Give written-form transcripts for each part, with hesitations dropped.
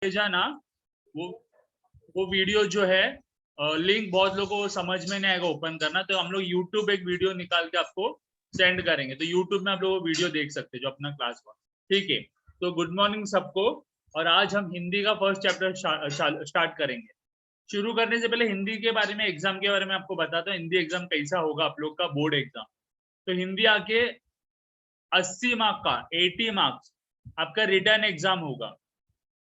भेजा ना, वो वीडियो जो है लिंक बहुत लोगों को समझ में नहीं आएगा ओपन करना, तो हम लोग यूट्यूब एक वीडियो निकाल के आपको सेंड करेंगे, तो यूट्यूब में आप लोग वो वीडियो देख सकते हैं जो अपना क्लास हुआ। ठीक है, तो गुड मॉर्निंग सबको। और आज हम हिंदी का फर्स्ट चैप्टर स्टार्ट करेंगे। शुरू करने से पहले हिंदी के बारे में, एग्जाम के बारे में आपको बताता हूँ। हिंदी एग्जाम कैसा होगा आप लोग का, बोर्ड एग्जाम। तो हिंदी आके 80 मार्क का 80 मार्क्स आपका रिटर्न एग्जाम होगा।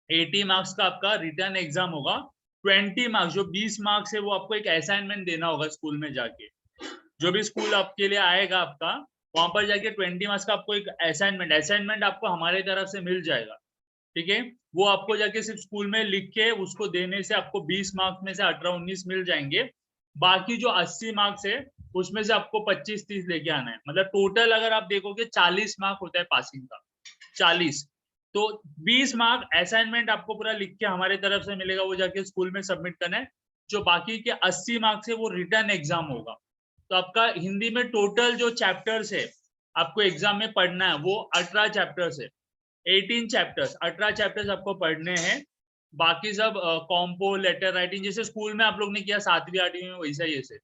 80 मार्क्स का आपका रिटर्न एग्जाम होगा। 20 मार्क्स, जो 20 मार्क्स है, वो आपको एक असाइनमेंट देना होगा स्कूल में जाके। जो भी स्कूल आपके लिए आएगा आपका, वहां पर जाके 20 मार्क्स का आपको एक असाइनमेंट आपको हमारे तरफ से मिल जाएगा। ठीक है, वो आपको जाके सिर्फ स्कूल में लिख के उसको देने से आपको 20 मार्क्स में से 18-19 मिल जाएंगे। बाकी जो 80 मार्क्स है उसमें से आपको 25-30 लेके आना है। मतलब टोटल अगर आप देखोगे 40 मार्क होता है पासिंग का, 40। तो 20 मार्क असाइनमेंट आपको पूरा लिख के हमारे तरफ से मिलेगा, वो जाके स्कूल में सबमिट करना है। जो बाकी के 80 मार्क्स है वो रिटर्न एग्जाम होगा। तो आपका हिंदी में टोटल जो चैप्टर्स है आपको एग्जाम में पढ़ना है, वो 18 चैप्टर्स है। 18 चैप्टर्स, 18 चैप्टर्स आपको पढ़ने हैं। बाकी सब कॉम्पो, लेटर राइटिंग, जैसे स्कूल में आप लोग ने किया 7वीं 8वीं में, वैसा ही ऐसे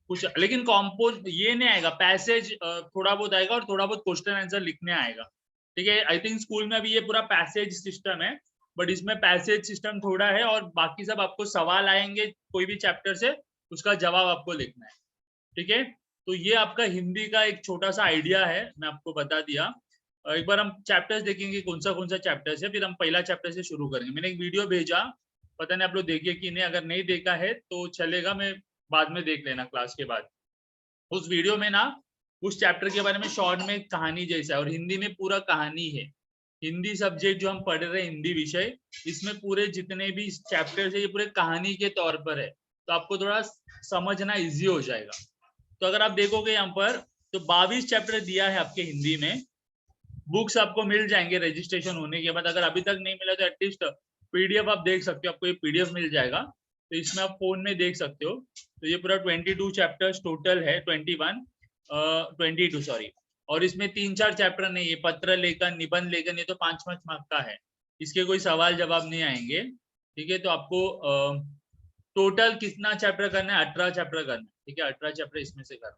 कुछ। लेकिन कॉम्पो ये नहीं आएगा, पैसेज थोड़ा बहुत आएगा और थोड़ा बहुत क्वेश्चन आंसर लिखने आएगा। ठीक है, आई थिंक स्कूल में अभी ये पूरा पैसेज सिस्टम है, बट इसमें पैसेज सिस्टम थोड़ा है, और बाकी सब आपको सवाल आएंगे कोई भी चैप्टर से, उसका जवाब आपको लिखना है। ठीक है, तो ये आपका हिंदी का एक छोटा सा आइडिया है, मैं आपको बता दिया। एक बार हम चैप्टर्स देखेंगे कौन सा चैप्टर्स है, फिर हम पहला चैप्टर से शुरू करेंगे। मैंने एक वीडियो भेजा, पता नहीं आप लोग देखे कि नहीं, अगर नहीं देखा है तो चलेगा, मैं बाद में देख लेना क्लास के बाद। उस वीडियो में ना उस चैप्टर के बारे में शॉर्ट में कहानी जैसा है, और हिंदी में पूरा कहानी है। हिंदी सब्जेक्ट जो हम पढ़ रहे हैं, हिंदी विषय, इसमें पूरे जितने भी चैप्टर्स है ये पूरे कहानी के तौर पर है, तो आपको थोड़ा समझना इजी हो जाएगा। तो अगर आप देखोगे यहाँ पर, तो 22 चैप्टर दिया है आपके हिंदी में। बुक्स आपको मिल जाएंगे रजिस्ट्रेशन होने के बाद। अगर अभी तक नहीं मिला तो एटलीस्ट पीडीएफ आप देख सकते हो, आपको ये पीडीएफ मिल जाएगा, तो इसमें आप फोन में देख सकते हो। तो ये पूरा 22 चैप्टर्स टोटल है, 22 सॉरी। और इसमें 3-4 चैप्टर नहीं है, पत्र लेखन, निबंध लेखन, ये तो 5-5 मार्क का है, इसके कोई सवाल जवाब नहीं आएंगे। ठीक है, तो आपको टोटल कितना चैप्टर करना है? 18 चैप्टर करना है। ठीक है, 18 चैप्टर इसमें से करना है।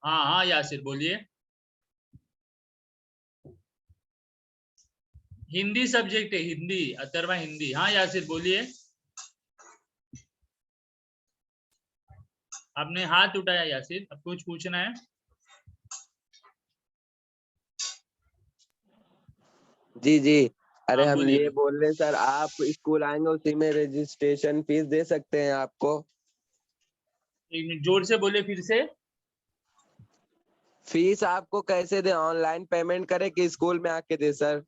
हाँ हाँ यासिर बोलिए। हिंदी सब्जेक्ट है, हिंदी, अथर्वा हिंदी। हाँ यासिर बोलिए। आपने हाथ उठाया यासिर, अब कुछ पूछना है? जी जी, अरे हाँ हम बोलिए। ये बोल रहे हैं सर, आप स्कूल आएंगे उसी में रजिस्ट्रेशन फीस दे सकते हैं आपको। एक मिनट जोर से बोले फिर से। फीस आपको कैसे दे, ऑनलाइन पेमेंट करें कि स्कूल में आके दे सर?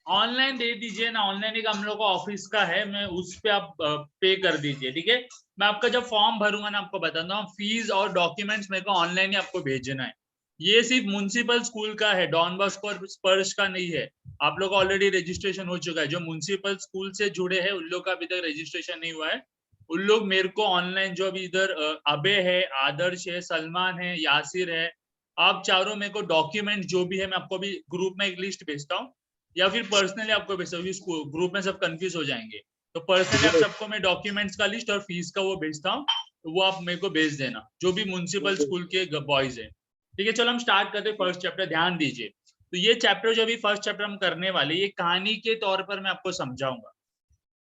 ऑनलाइन दे दीजिए ना, ऑनलाइन एक हम लोग का ऑफिस का है, मैं उस पे आप पे कर दीजिए। ठीक है, मैं आपका जब फॉर्म भरूंगा ना आपको बताता हूँ, फीस और डॉक्यूमेंट्स मेरे को ऑनलाइन ही आपको भेजना है। ये सिर्फ म्युनिसिपल स्कूल का है, डॉन बॉस्को और स्पर्श का नहीं है। आप लोग का ऑलरेडी रजिस्ट्रेशन हो चुका है। जो म्युनिसिपल स्कूल से जुड़े हैं उन लोग का अभी तक रजिस्ट्रेशन नहीं हुआ है। उन लोग मेरे को ऑनलाइन, जो अभी इधर अबे है, आदर्श है, सलमान है, यासिर है, आप चारों मेरे को डॉक्यूमेंट जो भी है, मैं आपको अभी ग्रुप में एक लिस्ट भेजता हूँ, या फिर पर्सनली आपको भेजता हूँ, ग्रुप में सब कंफ्यूज हो जाएंगे। तो पर्सनली आप सबको मैं डॉक्यूमेंट्स का लिस्ट और फीस का वो भेजता हूँ, तो वो आप मेरे को भेज देना, जो भी म्युनिसिपल स्कूल के बॉयज है। ठीक है, चलो हम स्टार्ट करते हैं फर्स्ट चैप्टर, ध्यान दीजिए। तो ये चैप्टर जो अभी फर्स्ट चैप्टर हम करने वाले, ये कहानी के तौर पर मैं आपको समझाऊंगा।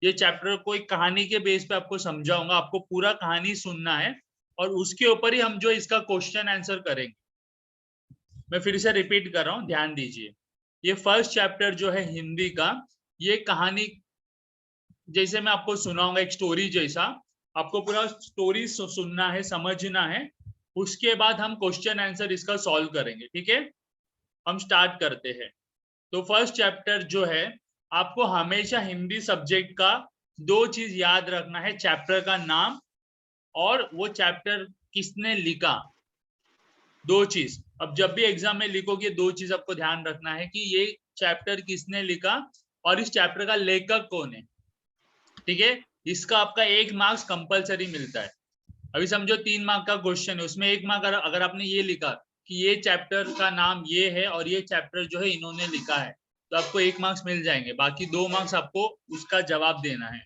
ये चैप्टर को एक कहानी के बेस पे आपको समझाऊंगा, आपको पूरा कहानी सुनना है, और उसके ऊपर ही हम जो इसका क्वेश्चन आंसर करेंगे। मैं फिर से रिपीट कर रहा हूँ, ध्यान दीजिए। ये फर्स्ट चैप्टर जो है हिंदी का, ये कहानी जैसे मैं आपको सुनाऊंगा, एक स्टोरी जैसा, आपको पूरा स्टोरी सुनना है, समझना है। उसके बाद हम क्वेश्चन आंसर इसका सॉल्व करेंगे। ठीक है, हम स्टार्ट करते हैं। तो फर्स्ट चैप्टर जो है, आपको हमेशा हिंदी सब्जेक्ट का 2 चीज याद रखना है, चैप्टर का नाम और वो चैप्टर किसने लिखा। 2 चीज, अब जब भी एग्जाम में लिखोगे 2 चीज आपको ध्यान रखना है, कि ये चैप्टर किसने लिखा और इस चैप्टर का लेखक कौन है। ठीक है, इसका आपका 1 मार्क्स कंपलसरी मिलता है। अभी समझो 3 मार्क का क्वेश्चन है, उसमें 1 मार्क अगर आपने ये लिखा कि ये चैप्टर का नाम ये है और ये चैप्टर जो है इन्होंने लिखा है, तो आपको 1 मार्क्स मिल जाएंगे, बाकी 2 मार्क्स आपको उसका जवाब देना है।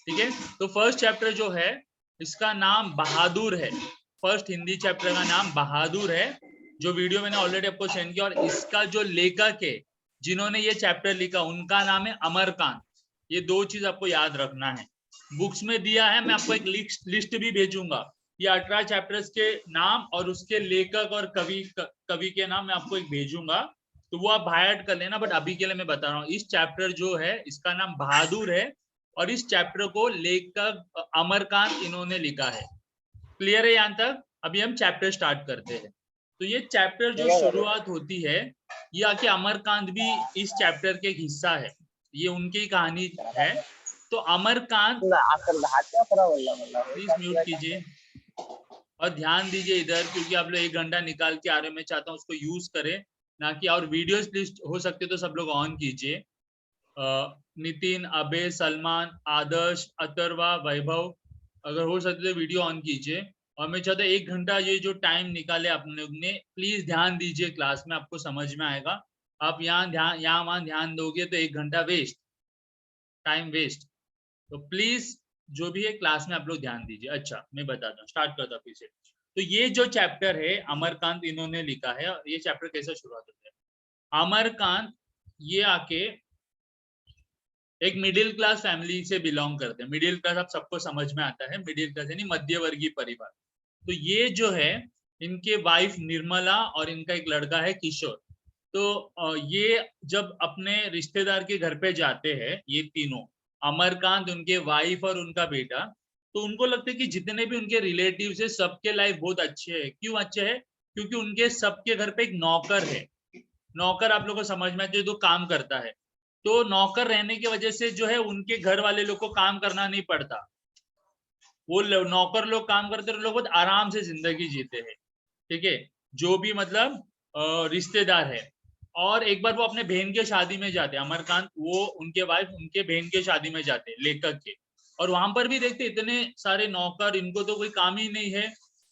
ठीक है, तो फर्स्ट चैप्टर जो है इसका नाम बहादुर है। फर्स्ट हिंदी चैप्टर का नाम बहादुर है, जो वीडियो मैंने ऑलरेडी आपको सेंड किया। और इसका जो लेखक है जिन्होंने ये चैप्टर लिखा उनका नाम है अमरकांत। ये 2 चीज आपको याद रखना है। बुक्स में दिया है, मैं आपको एक लिस्ट भी भेजूंगा। ये 18 चैप्टर्स के नाम और उसके लेखक और कवि के नाम मैं आपको एक भेजूंगा, तो वो आप बाय कर लेना। बट अभी के लिए मैं बता रहा हूँ, इस चैप्टर जो है इसका नाम बहादुर है और इस चैप्टर को लेखक अमरकांत इन्होंने लिखा है। क्लियर है यहाँ तक? अभी हम चैप्टर स्टार्ट करते हैं। तो ये चैप्टर जो शुरुआत होती है, ये आके अमरकांत भी इस चैप्टर के एक हिस्सा है, ये उनकी कहानी है। तो अमरकांत, प्लीज म्यूट कीजिए और ध्यान दीजिए इधर, क्योंकि आप लोग 1 घंटा निकाल के आ रहे हैं, मैं चाहता हूँ उसको यूज करें ना कि। और वीडियोस प्लीज हो सकते तो सब लोग ऑन कीजिए। नितिन, अबे, सलमान, आदर्श, अतर्वा, वैभव, अगर हो सकते तो वीडियो ऑन कीजिए। और मैं चाहता हूँ 1 घंटा ये जो टाइम निकाले आपने ने, प्लीज ध्यान दीजिए क्लास में, आपको समझ में आएगा। आप यहाँ वहां ध्यान दोगे तो 1 घंटा वेस्ट, टाइम वेस्ट। तो प्लीज जो भी है क्लास में आप लोग ध्यान दीजिए। अच्छा, मैं बताता हूँ, स्टार्ट करता हूँ फिर से। तो ये जो चैप्टर है अमरकांत इन्होंने लिखा है, ये चैप्टर कैसे शुरुआत होता है। अमरकांत ये आके एक मिडिल क्लास फैमिली से बिलोंग करते हैं। मिडिल क्लास आप सबको समझ में आता है, मिडिल क्लास यानी मध्य वर्गीय परिवार। तो ये जो है इनके वाइफ निर्मला और इनका एक लड़का है किशोर। तो ये जब अपने रिश्तेदार के घर पे जाते हैं, ये तीनों, अमरकांत, उनके वाइफ और उनका बेटा, तो उनको लगता है कि जितने भी उनके रिलेटिव है सबके लाइफ बहुत अच्छे है। क्यों अच्छे है? क्योंकि उनके सबके घर पे एक नौकर है। नौकर आप लोग को समझ में जो काम करता है। तो नौकर रहने की वजह से जो है उनके घर वाले लोग को काम करना नहीं पड़ता। वो नौकर लोग काम करते, लोग बहुत आराम से जिंदगी जीते हैं। ठीक है, जो भी मतलब रिश्तेदार है। और एक बार वो अपने बहन के शादी में जाते हैं, अमरकांत, वो उनके वाइफ उनके बहन के शादी में जाते हैं लेखक के। और वहां पर भी देखते इतने सारे नौकर, इनको तो कोई काम ही नहीं है।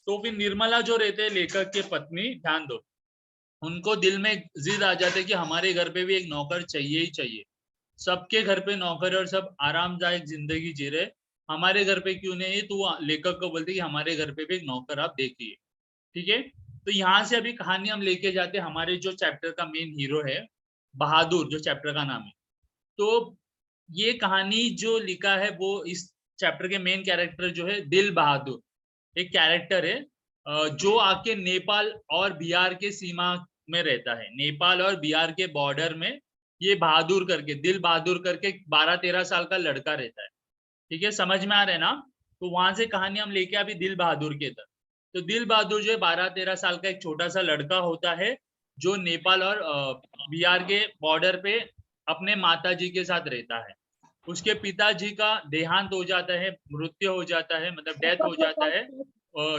तो फिर निर्मला जो रहते हैं लेखक के पत्नी, ध्यान दो, उनको दिल में जिद आ जाते कि हमारे घर पे भी एक नौकर चाहिए ही चाहिए। सबके घर पे नौकर और सब आरामदायक जिंदगी जी रहे, हमारे घर पे क्यों नहीं है? तो वो लेखक को बोलते कि हमारे घर पे भी एक नौकर आप देखिए। ठीक है, तो यहाँ से अभी कहानी हम लेके जाते हैं हमारे जो चैप्टर का मेन हीरो है बहादुर, जो चैप्टर का नाम है। तो ये कहानी जो लिखा है वो इस चैप्टर के मेन कैरेक्टर जो है दिल बहादुर, एक कैरेक्टर है जो आके नेपाल और बिहार के सीमा में रहता है। नेपाल और बिहार के बॉर्डर में ये बहादुर करके, दिल बहादुर करके 12-13 साल का लड़का रहता है। ठीक है, समझ में आ रहा है ना? तो वहां से कहानी हम लेके अभी दिल बहादुर के तक। तो दिल बहादुर जो है 12-13 साल का एक छोटा सा लड़का होता है, जो नेपाल और बिहार के बॉर्डर पे अपने माता जी के साथ रहता है। उसके पिताजी का देहांत हो जाता है, मृत्यु हो जाता है, मतलब डेथ हो जाता है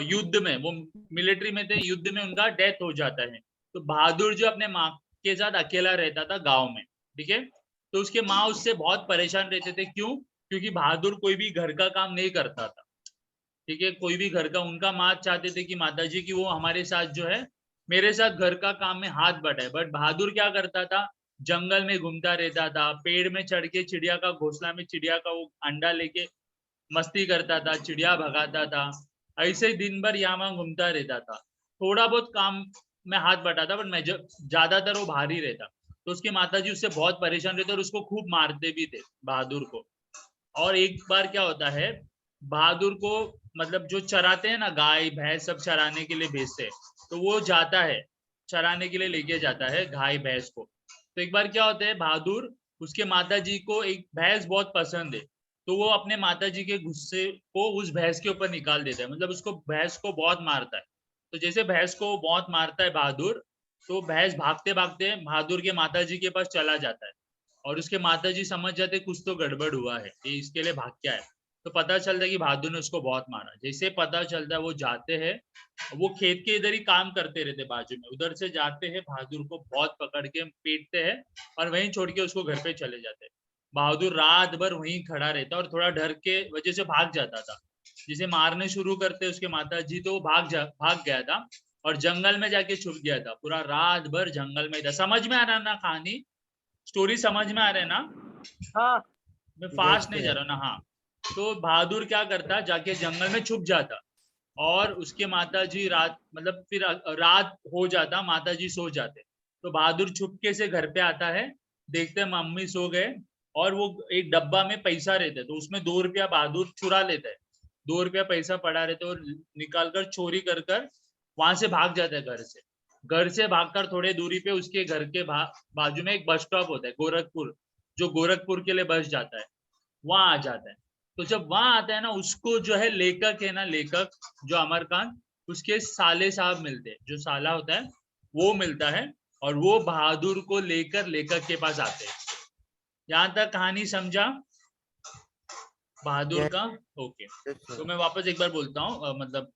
युद्ध में। वो मिलिट्री में थे, युद्ध में उनका डेथ हो जाता है। तो बहादुर जो अपने माँ के साथ अकेला रहता था गाँव में। ठीक है, तो उसके माँ उससे बहुत परेशान रहते थे। क्यों? क्योंकि बहादुर कोई भी घर का काम नहीं करता था। ठीक है, कोई भी घर का, उनका माँ चाहते थे कि माताजी की वो हमारे साथ जो है, मेरे साथ घर का काम में हाथ बटाए। बट बहादुर क्या करता था? जंगल में घूमता रहता था, पेड़ में चढ़ के चिड़िया का घोंसला में चिड़िया का वो अंडा लेके मस्ती करता था, चिड़िया भगाता था। ऐसे ही दिन भर यहाँ वहां घूमता रहता था। थोड़ा बहुत काम में हाथ बटाता, बट मैं ज्यादातर वो बाहर ही रहता। तो उसकी माताजी उससे बहुत परेशान रहते और उसको खूब मारते भी थे बहादुर को। और एक बार क्या होता है, बहादुर को मतलब जो चराते हैं ना, गाय भैंस सब चराने के लिए भेजते हैं, तो वो जाता है चराने के लिए, लेके जाता है गाय भैंस को। तो एक बार क्या होता है, बहादुर, उसके माता जी को एक भैंस बहुत पसंद है, तो वो अपने माता जी के गुस्से को उस भैंस के ऊपर निकाल देता है, मतलब उसको भैंस को बहुत मारता है। तो जैसे भैंस को बहुत मारता है बहादुर, तो भैंस भागते भागते बहादुर के माता जी के पास चला जाता है। और उसके माताजी समझ जाते कुछ तो गड़बड़ हुआ है, ये इसके लिए भाग के आया। तो पता चलता है कि बहादुर ने उसको बहुत मारा। जैसे पता चलता है वो जाते हैं, वो खेत के इधर ही काम करते रहते बाजू में, उधर से जाते हैं, बहादुर को बहुत पकड़ के पीटते हैं और वहीं छोड़ के उसको घर पे चले जाते हैं। बहादुर रात भर वहीं खड़ा रहता और थोड़ा डर के वजह से भाग जाता था। जिसे मारने शुरू करते उसके माता जी, तो वो भाग गया था और जंगल में जाके छुप गया था। पूरा रात भर जंगल में था। समझ में आ रहा ना कहानी? स्टोरी समझ में आ रहा है ना? हाँ मैं फास्ट नहीं जा रहा हूँ ना। हाँ, तो बहादुर क्या करता, जाके जंगल में छुप जाता और उसके माताजी रात मतलब फिर रात हो जाता, माताजी सो जाते, तो बहादुर छुपके से घर पे आता है, देखते हैं मम्मी सो गए और वो एक डब्बा में पैसा रहता है तो उसमें 2 रुपया बहादुर चुरा लेता है। 2 रुपया पैसा पड़ा रहता है और निकाल कर चोरी कर कर वहां से भाग जाता है घर से। घर से भागकर थोड़े दूरी पे उसके घर के बाजू में एक बस स्टॉप होता है गोरखपुर, जो गोरखपुर के लिए बस जाता है, वहां आ जाता है। तो जब वहां आता है ना, उसको जो है लेखक है ना, लेखक जो अमरकांत, उसके साले साहब मिलते हैं, जो साला होता है वो मिलता है और वो बहादुर को लेकर लेखक के पास आते हैं। यहाँ तक कहानी समझा बहादुर का? ओके, तो मैं वापस एक बार बोलता हूँ। मतलब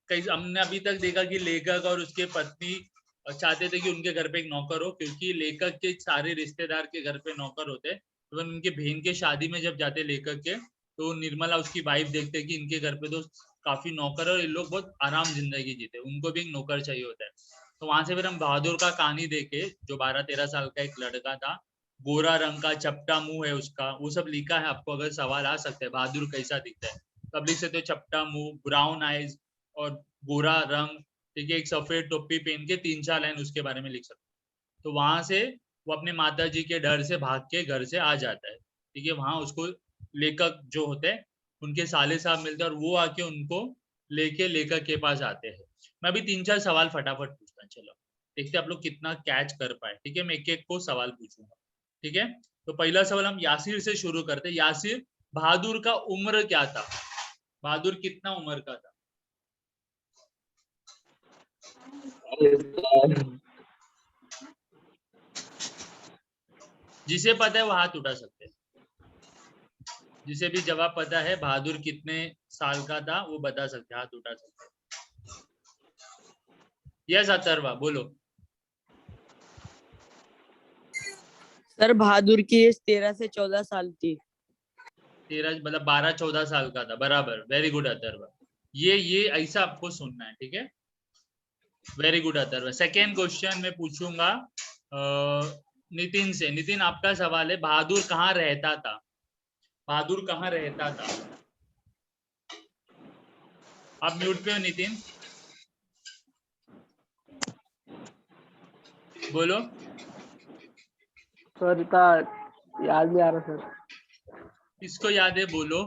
कई हमने अभी तक देखा कि लेखक और उसके पत्नी चाहते थे कि उनके घर पे एक नौकर हो, क्योंकि लेखक के सारे रिश्तेदार के घर पे नौकर होते। तो उनके बहन के शादी में जब जाते लेखक के, तो निर्मला उसकी वाइफ देखते कि इनके घर पे तो काफी नौकर है और ये लोग बहुत आराम जिंदगी जीते, उनको भी एक नौकर चाहिए होता है। तो वहां से फिर हम बहादुर का कहानी देखे, जो 12-13 साल का एक लड़का था, गोरा रंग का, चपटा मुंह है उसका, वो सब लिखा है। आपको अगर सवाल आ सकते हैं बहादुर कैसा दिखता है, तब लिख सकते हो चपटा मुंह, ब्राउन आईज और गोरा रंग, ठीक है, एक सफेद टोपी पहन के 3-4 लाइन उसके बारे में लिख सकते। तो वहां से वो अपने माता जी के डर से भाग के घर से आ जाता है, ठीक है। वहां उसको लेखक जो होते हैं उनके साले साहब मिलते हैं और वो आके उनको लेके लेखक के पास आते हैं। मैं अभी 3-4 सवाल फटाफट पूछता हूँ, चलो देखते आप लोग कितना कैच कर पाए, ठीक है। मैं एक एक को सवाल पूछूंगा, ठीक है। तो पहला सवाल हम यासिर से शुरू करते हैं। यासिर, बहादुर का उम्र क्या था? बहादुर कितना उम्र का था? जिसे पता है वो हाथ उठा सकते हैं। जिसे भी जवाब पता है बहादुर कितने साल का था वो बता सकते, हाथ उठा सकते। यस अथर्वा, बोलो। सर बहादुर की एज 13 से 14 साल थी। 13 मतलब 12-14 साल का था, बराबर। वेरी गुड अथर्वा, ये ऐसा आपको सुनना है, ठीक है। Very good Atharva. Second question मैं पूछूंगा नितिन से। नितिन, आपका सवाल है, बहादुर कहाँ रहता था? बहादुर कहाँ रहता था? आप म्यूट पे हो नितिन, बोलो। सर इतना याद नहीं आ रहा सर। किसको याद है, बोलो।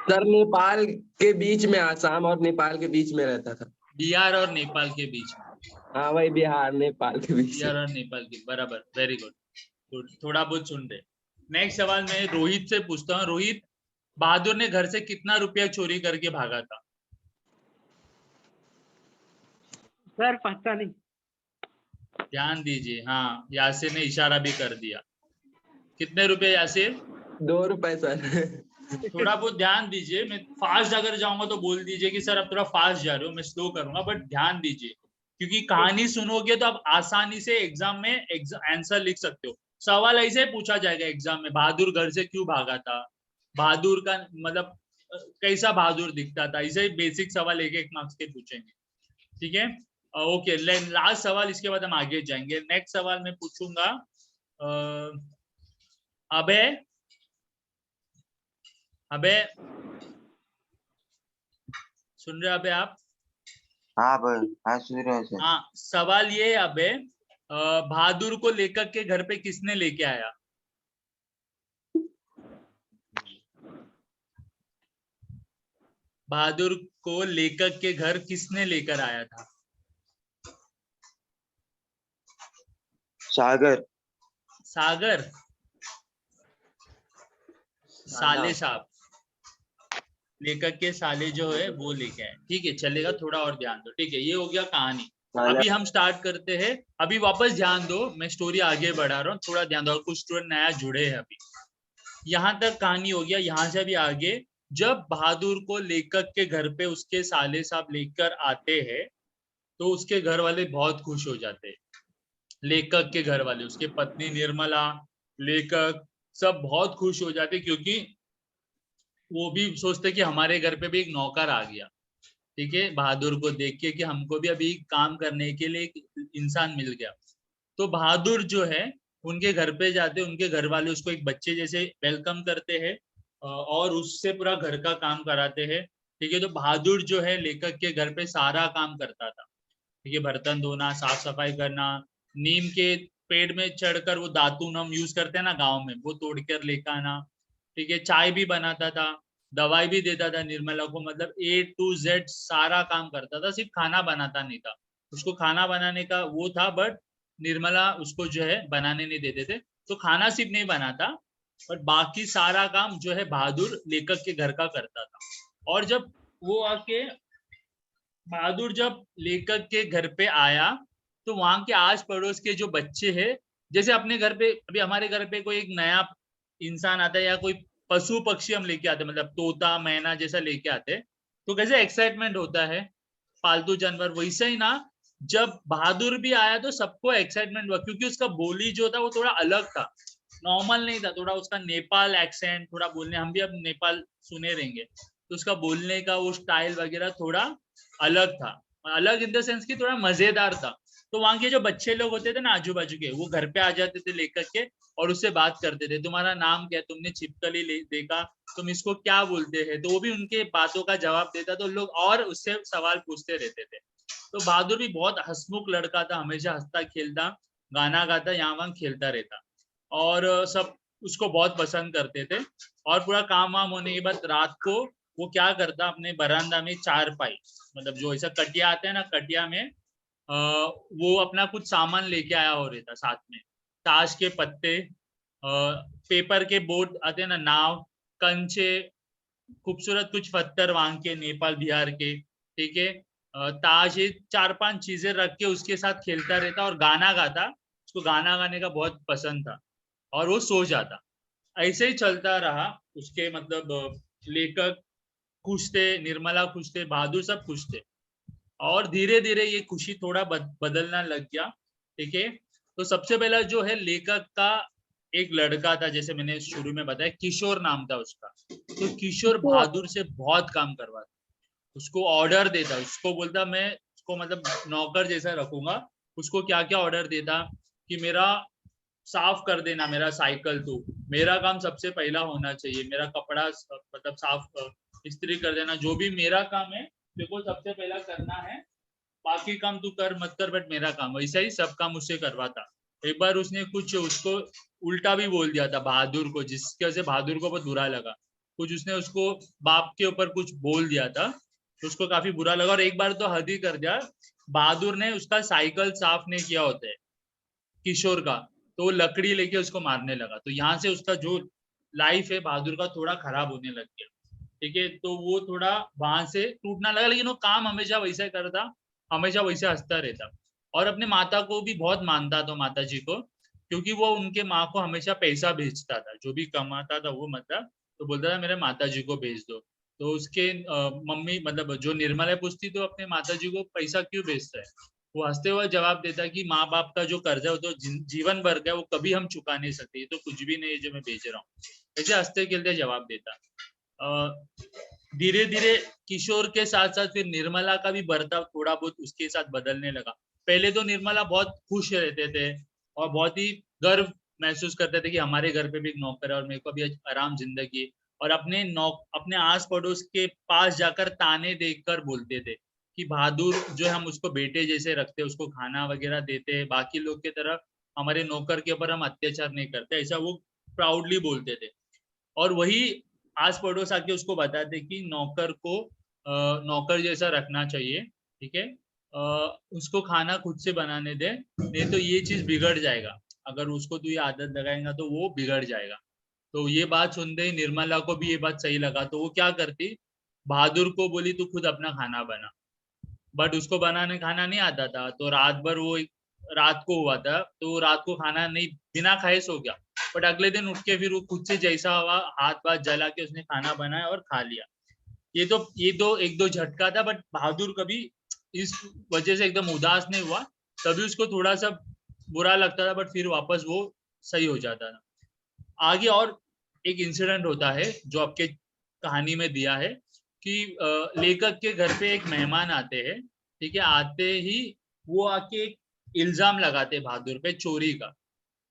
सर नेपाल के बीच में, आसाम और नेपाल के बीच में रहता था। बिहार और नेपाल के बीच में। हाँ वही, बिहार नेपाल के बीच बिहार में। और नेपाल के, बराबर, वेरी गुड। थोड़ा बहुत सुन रहे। नेक्स्ट सवाल मैं रोहित से पूछता हूँ। रोहित, बहादुर ने घर से कितना रुपया चोरी करके भागा था? सर पता नहीं। ध्यान दीजिए। हाँ, यासिर ने इशारा भी कर दिया। कितने रुपए यासिर? 2 रुपए सर। थोड़ा बहुत ध्यान दीजिए। मैं फास्ट अगर जाऊंगा तो बोल दीजिए कि सर आप थोड़ा फास्ट जा रहे हो, मैं स्लो करूंगा, बट ध्यान दीजिए, क्योंकि कहानी सुनोगे तो आप आसानी से एग्जाम में आंसर लिख सकते हो। सवाल ऐसे ही पूछा जाएगा एग्जाम में, बहादुर घर से क्यों भागा था, बहादुर का मतलब कैसा बहादुर दिखता था, ऐसे ही बेसिक सवाल एक एक मार्क्स के पूछेंगे, ठीक है। ओके, लास्ट सवाल, इसके बाद हम आगे जाएंगे। नेक्स्ट सवाल मैं पूछूंगा अबे सुन रहे अबे आप? हाँ भाई, हाँ सुन रहे हैं सर। हाँ, सवाल ये है अबे, बहादुर को लेखक के घर पे किसने लेके आया? बहादुर को लेखक के घर किसने लेकर आया था? सागर। सागर? साले साहब, लेखक के साले जो है वो लेके आए, ठीक है, चलेगा। थोड़ा और ध्यान दो, ठीक है। ये हो गया कहानी। अभी हम स्टार्ट करते हैं। अभी वापस ध्यान दो, मैं स्टोरी आगे बढ़ा रहा हूँ, थोड़ा ध्यान दो। और कुछ स्टूडेंट नया जुड़े हैं अभी। यहाँ तक कहानी हो गया, यहाँ से अभी आगे जब बहादुर को लेखक के घर पे उसके साले साहब लेकर आते हैं तो उसके घर वाले बहुत खुश हो जाते हैं। लेखक के घर वाले, उसके पत्नी निर्मला, लेखक, सब बहुत खुश हो जाते, क्योंकि वो भी सोचते कि हमारे घर पे भी एक नौकर आ गया, ठीक है, बहादुर को देख के कि हमको भी अभी काम करने के लिए एक इंसान मिल गया। तो बहादुर जो है उनके घर पे जाते, उनके घर वाले उसको एक बच्चे जैसे वेलकम करते हैं और उससे पूरा घर का काम कराते हैं। ठीक है, तो बहादुर जो है लेखक के घर पे सारा काम करता था। ठीक है, बर्तन धोना, साफ सफाई करना, नीम के पेड़ में चढ़कर वो दातून हम यूज करते हैं ना गांव में, वो तोड़कर लेकर आना। ठीक है, चाय भी बनाता था, दवाई भी देता था निर्मला को, मतलब A to Z सारा काम करता था, सिर्फ खाना बनाता नहीं था। उसको खाना बनाने का वो था, बट निर्मला उसको जो है बनाने नहीं देते थे। तो खाना सिर्फ नहीं बनाता, बट बाकी सारा काम जो है बहादुर लेखक के घर का करता था। और जब वो आके बहादुर जब लेखक के घर पे आया, तो वहां के आस पड़ोस के जो बच्चे हैं, जैसे अपने घर पे अभी हमारे घर पे कोई एक नया इंसान आता है या कोई पशु पक्षी हम लेके आते, मतलब तोता मैना जैसा लेके आते, तो कैसे एक्साइटमेंट होता है पालतू जानवर, वैसे ही ना जब बहादुर भी आया तो सबको एक्साइटमेंट हुआ, क्योंकि उसका बोली जो था वो थोड़ा अलग था, नॉर्मल नहीं था, थोड़ा उसका नेपाल एक्सेंट थोड़ा बोलने, हम भी अब नेपाल सुने रहेंगे, तो उसका बोलने का वो स्टाइल वगैरह थोड़ा अलग था, अलग इन द सेंस की थोड़ा मजेदार था। तो वहां के जो बच्चे लोग होते थे ना आजू बाजू के, वो घर पे आ जाते थे लेकर के और उससे बात करते थे, तुम्हारा नाम क्या है, तुमने छिपकली देखा, तुम इसको क्या बोलते हैं, तो वो भी उनके बातों का जवाब देता, तो लोग और उससे सवाल पूछते रहते थे। तो बहादुर भी बहुत हंसमुख लड़का था, हमेशा हंसता खेलता, गाना गाता, यहाँ वहां खेलता रहता, और सब उसको बहुत पसंद करते थे। और पूरा काम वाम होने के बाद रात को वो क्या करता, अपने बरामदा में चारपाई, मतलब जो ऐसा कटिया आते हैं ना, कटिया में वो अपना कुछ सामान लेके आया हो रहता साथ में, ताश के पत्ते, पेपर के बोट आते हैं ना, नाव, कंचे, खूबसूरत कुछ पत्थर वहां के नेपाल बिहार के, ठीक है, ताश, ये 4-5 चीजें रख के उसके साथ खेलता रहता और गाना गाता, उसको गाना गाने का बहुत पसंद था, और वो सो जाता। ऐसे ही चलता रहा उसके, मतलब लेखक खुश थे, निर्मला खुश थे, बहादुर सब खुश थे, और धीरे धीरे ये खुशी थोड़ा बदलना लग गया। ठीक है, तो सबसे पहला जो है लेखक का एक लड़का था, जैसे मैंने शुरू में बताया, किशोर नाम था उसका, तो किशोर बहादुर से बहुत काम करवाता, उसको ऑर्डर देता, उसको बोलता मैं उसको मतलब नौकर जैसा रखूंगा, उसको क्या क्या ऑर्डर देता कि मेरा साफ कर देना मेरा साइकिल, तो मेरा काम सबसे पहला होना चाहिए, मेरा कपड़ा मतलब साफ इस्त्री कर देना, जो भी मेरा काम है देखो सबसे पहला करना है, बाकी काम तू कर मत कर, बट मेरा काम, वैसा ही सब काम उससे करवाता। एक बार उसने कुछ उसको उल्टा भी बोल दिया था बहादुर को, जिसकी वजह से बहादुर को बहुत बुरा लगा, कुछ उसने उसको बाप के ऊपर कुछ बोल दिया था, तो उसको काफी बुरा लगा, और एक बार तो हद ही कर दिया, बहादुर ने उसका साइकिल साफ नहीं किया होता है किशोर का, तो वो लकड़ी लेके उसको मारने लगा, तो यहाँ से उसका जो लाइफ है बहादुर का थोड़ा खराब होने लग गया। ठीक है, तो वो थोड़ा वहां से टूटना लगा, लेकिन वो काम हमेशा वैसा करता, हमेशा वैसे हंसता रहता, और अपने माता को भी बहुत मानता था, माता जी को, क्योंकि वो उनके माँ को हमेशा पैसा भेजता था, जो भी कमाता था वो, मतलब तो बोलता था मेरे माता जी को भेज दो, तो उसके मम्मी मतलब जो निर्मला पूछती तो अपने माता जी को पैसा क्यों भेजता है, वो हंसते हुए जवाब देता कि माँ बाप का जो कर्जा हो तो जीवन भर का, वो कभी हम चुका नहीं सकते, ये तो कुछ भी नहीं है जो मैं भेज रहा हूँ, ऐसे हंसते खेलते जवाब देता। धीरे धीरे किशोर के साथ साथ फिर निर्मला का भी बर्ताव थोड़ा बहुत उसके साथ बदलने लगा। पहले तो निर्मला बहुत खुश रहते थे और बहुत ही गर्व महसूस करते थे कि हमारे घर पे भी एक नौकर है और मेरे को भी आराम जिंदगी, और अपने आस पड़ोस के पास जाकर ताने देखकर बोलते थे कि बहादुर जो है हम उसको बेटे जैसे रखते, उसको खाना वगैरह देते, बाकी लोग की तरह हमारे नौकर के ऊपर हम अत्याचार नहीं करते, ऐसा वो प्राउडली बोलते थे। और वही आस पड़ोस आके उसको बताते कि नौकर को नौकर जैसा रखना चाहिए, ठीक है, उसको खाना खुद से बनाने दे, नहीं तो ये चीज बिगड़ जाएगा, अगर उसको तू ये आदत लगाएगा तो वो बिगड़ जाएगा। तो ये बात सुनते ही निर्मला को भी ये बात सही लगा, तो वो क्या करती, बहादुर को बोली तू खुद अपना खाना बना, बट उसको बनाने खाना नहीं आता था, तो रात भर वो रात को हुआ था, तो रात को खाना नहीं, बिना खाए सो गया, बट अगले दिन उठ के फिर वो खुद से जैसा हुआ हाथ वाथ जला के उसने खाना बनाया और खा लिया। ये तो एक दो झटका था, बट बहादुर कभी इस वजह से एकदम उदास नहीं हुआ, तभी उसको थोड़ा सा बुरा लगता था, बट फिर वापस वो सही हो जाता था। आगे और एक इंसिडेंट होता है जो आपके कहानी में दिया है कि लेखक के घर पे एक मेहमान आते हैं, ठीक है, आते ही वो आके इल्जाम लगाते बहादुर पे चोरी का,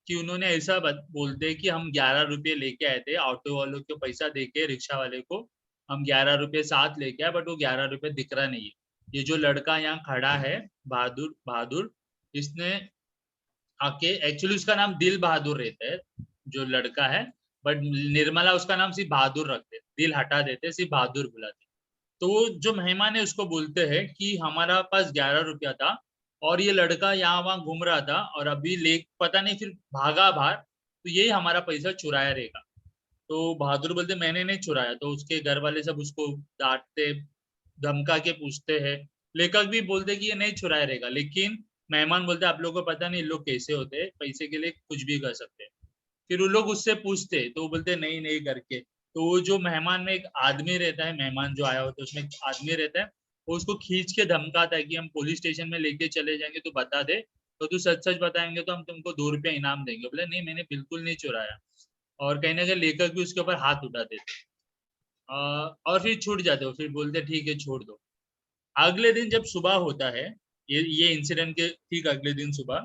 कि उन्होंने ऐसा बोलते कि हम 11 रुपये लेके आए थे, ऑटो वालों को पैसा देके रिक्शा वाले को हम 11 रुपये साथ लेके आए, बट वो 11 रुपये दिख रहा नहीं है। ये जो लड़का यहाँ खड़ा है बहादुर बहादुर, इसने आके, एक्चुअली उसका नाम दिल बहादुर रहता है जो लड़का है, बट निर्मला उसका नाम सिर्फ बहादुर रखते, दिल हटा देते, सिर्फ बहादुर बुलाते। तो वो जो मेहमान है उसको बोलते हैं कि हमारा पास 11 रुपया था और ये लड़का यहाँ वहां घूम रहा था और अभी ले पता नहीं फिर भागा बाहर, तो यही हमारा पैसा चुराया रहेगा। तो बहादुर बोलते मैंने नहीं चुराया। तो उसके घर वाले सब उसको डांटते, धमका के पूछते हैं। लेखक भी बोलते कि ये नहीं चुराया रहेगा, लेकिन मेहमान बोलते आप लोगों को पता नहीं लोग कैसे होते हैं, पैसे के लिए कुछ भी कर सकते हैं। फिर वो लोग उससे पूछते तो वो बोलते नहीं नहीं करके। तो वो जो मेहमान में एक आदमी रहता है, मेहमान जो आया होता है उसमें एक आदमी रहता है, वो उसको खींच के धमकाता है कि हम पुलिस स्टेशन में लेके चले जाएंगे, तो बता दे, तो तू सच सच बताएंगे तो हम तुमको 2 रुपया इनाम देंगे। बोले नहीं मैंने बिल्कुल नहीं चुराया। और कहीं ना कहीं लेखक भी उसके ऊपर हाथ उठा देते और फिर छूट जाते हो, फिर बोलते ठीक है छोड़ दो। अगले दिन जब सुबह होता है, ये इंसिडेंट के ठीक अगले दिन सुबह,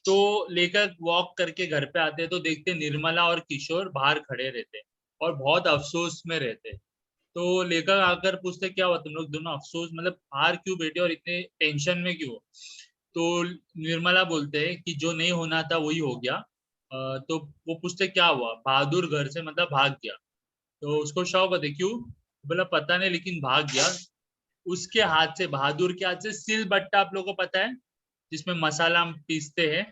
तो लेखक वॉक करके घर पे आते हैं तो देखते निर्मला और किशोर बाहर खड़े रहते और बहुत अफसोस में रहते। तो लेखक आकर पूछते क्या हुआ तुम लोग दोनों अफसोस, मतलब बाहर क्यों बैठे और इतने टेंशन में क्यों? तो निर्मला बोलते हैं कि जो नहीं होना था वही हो गया। तो वो पूछते क्या हुआ, बहादुर घर से मतलब भाग गया। तो उसको शौक होते क्यों, बोला पता नहीं लेकिन भाग गया। उसके हाथ से, बहादुर के हाथ से सिल बट्टा आप लोगों को पता है जिसमें मसाला हम पीसते हैं,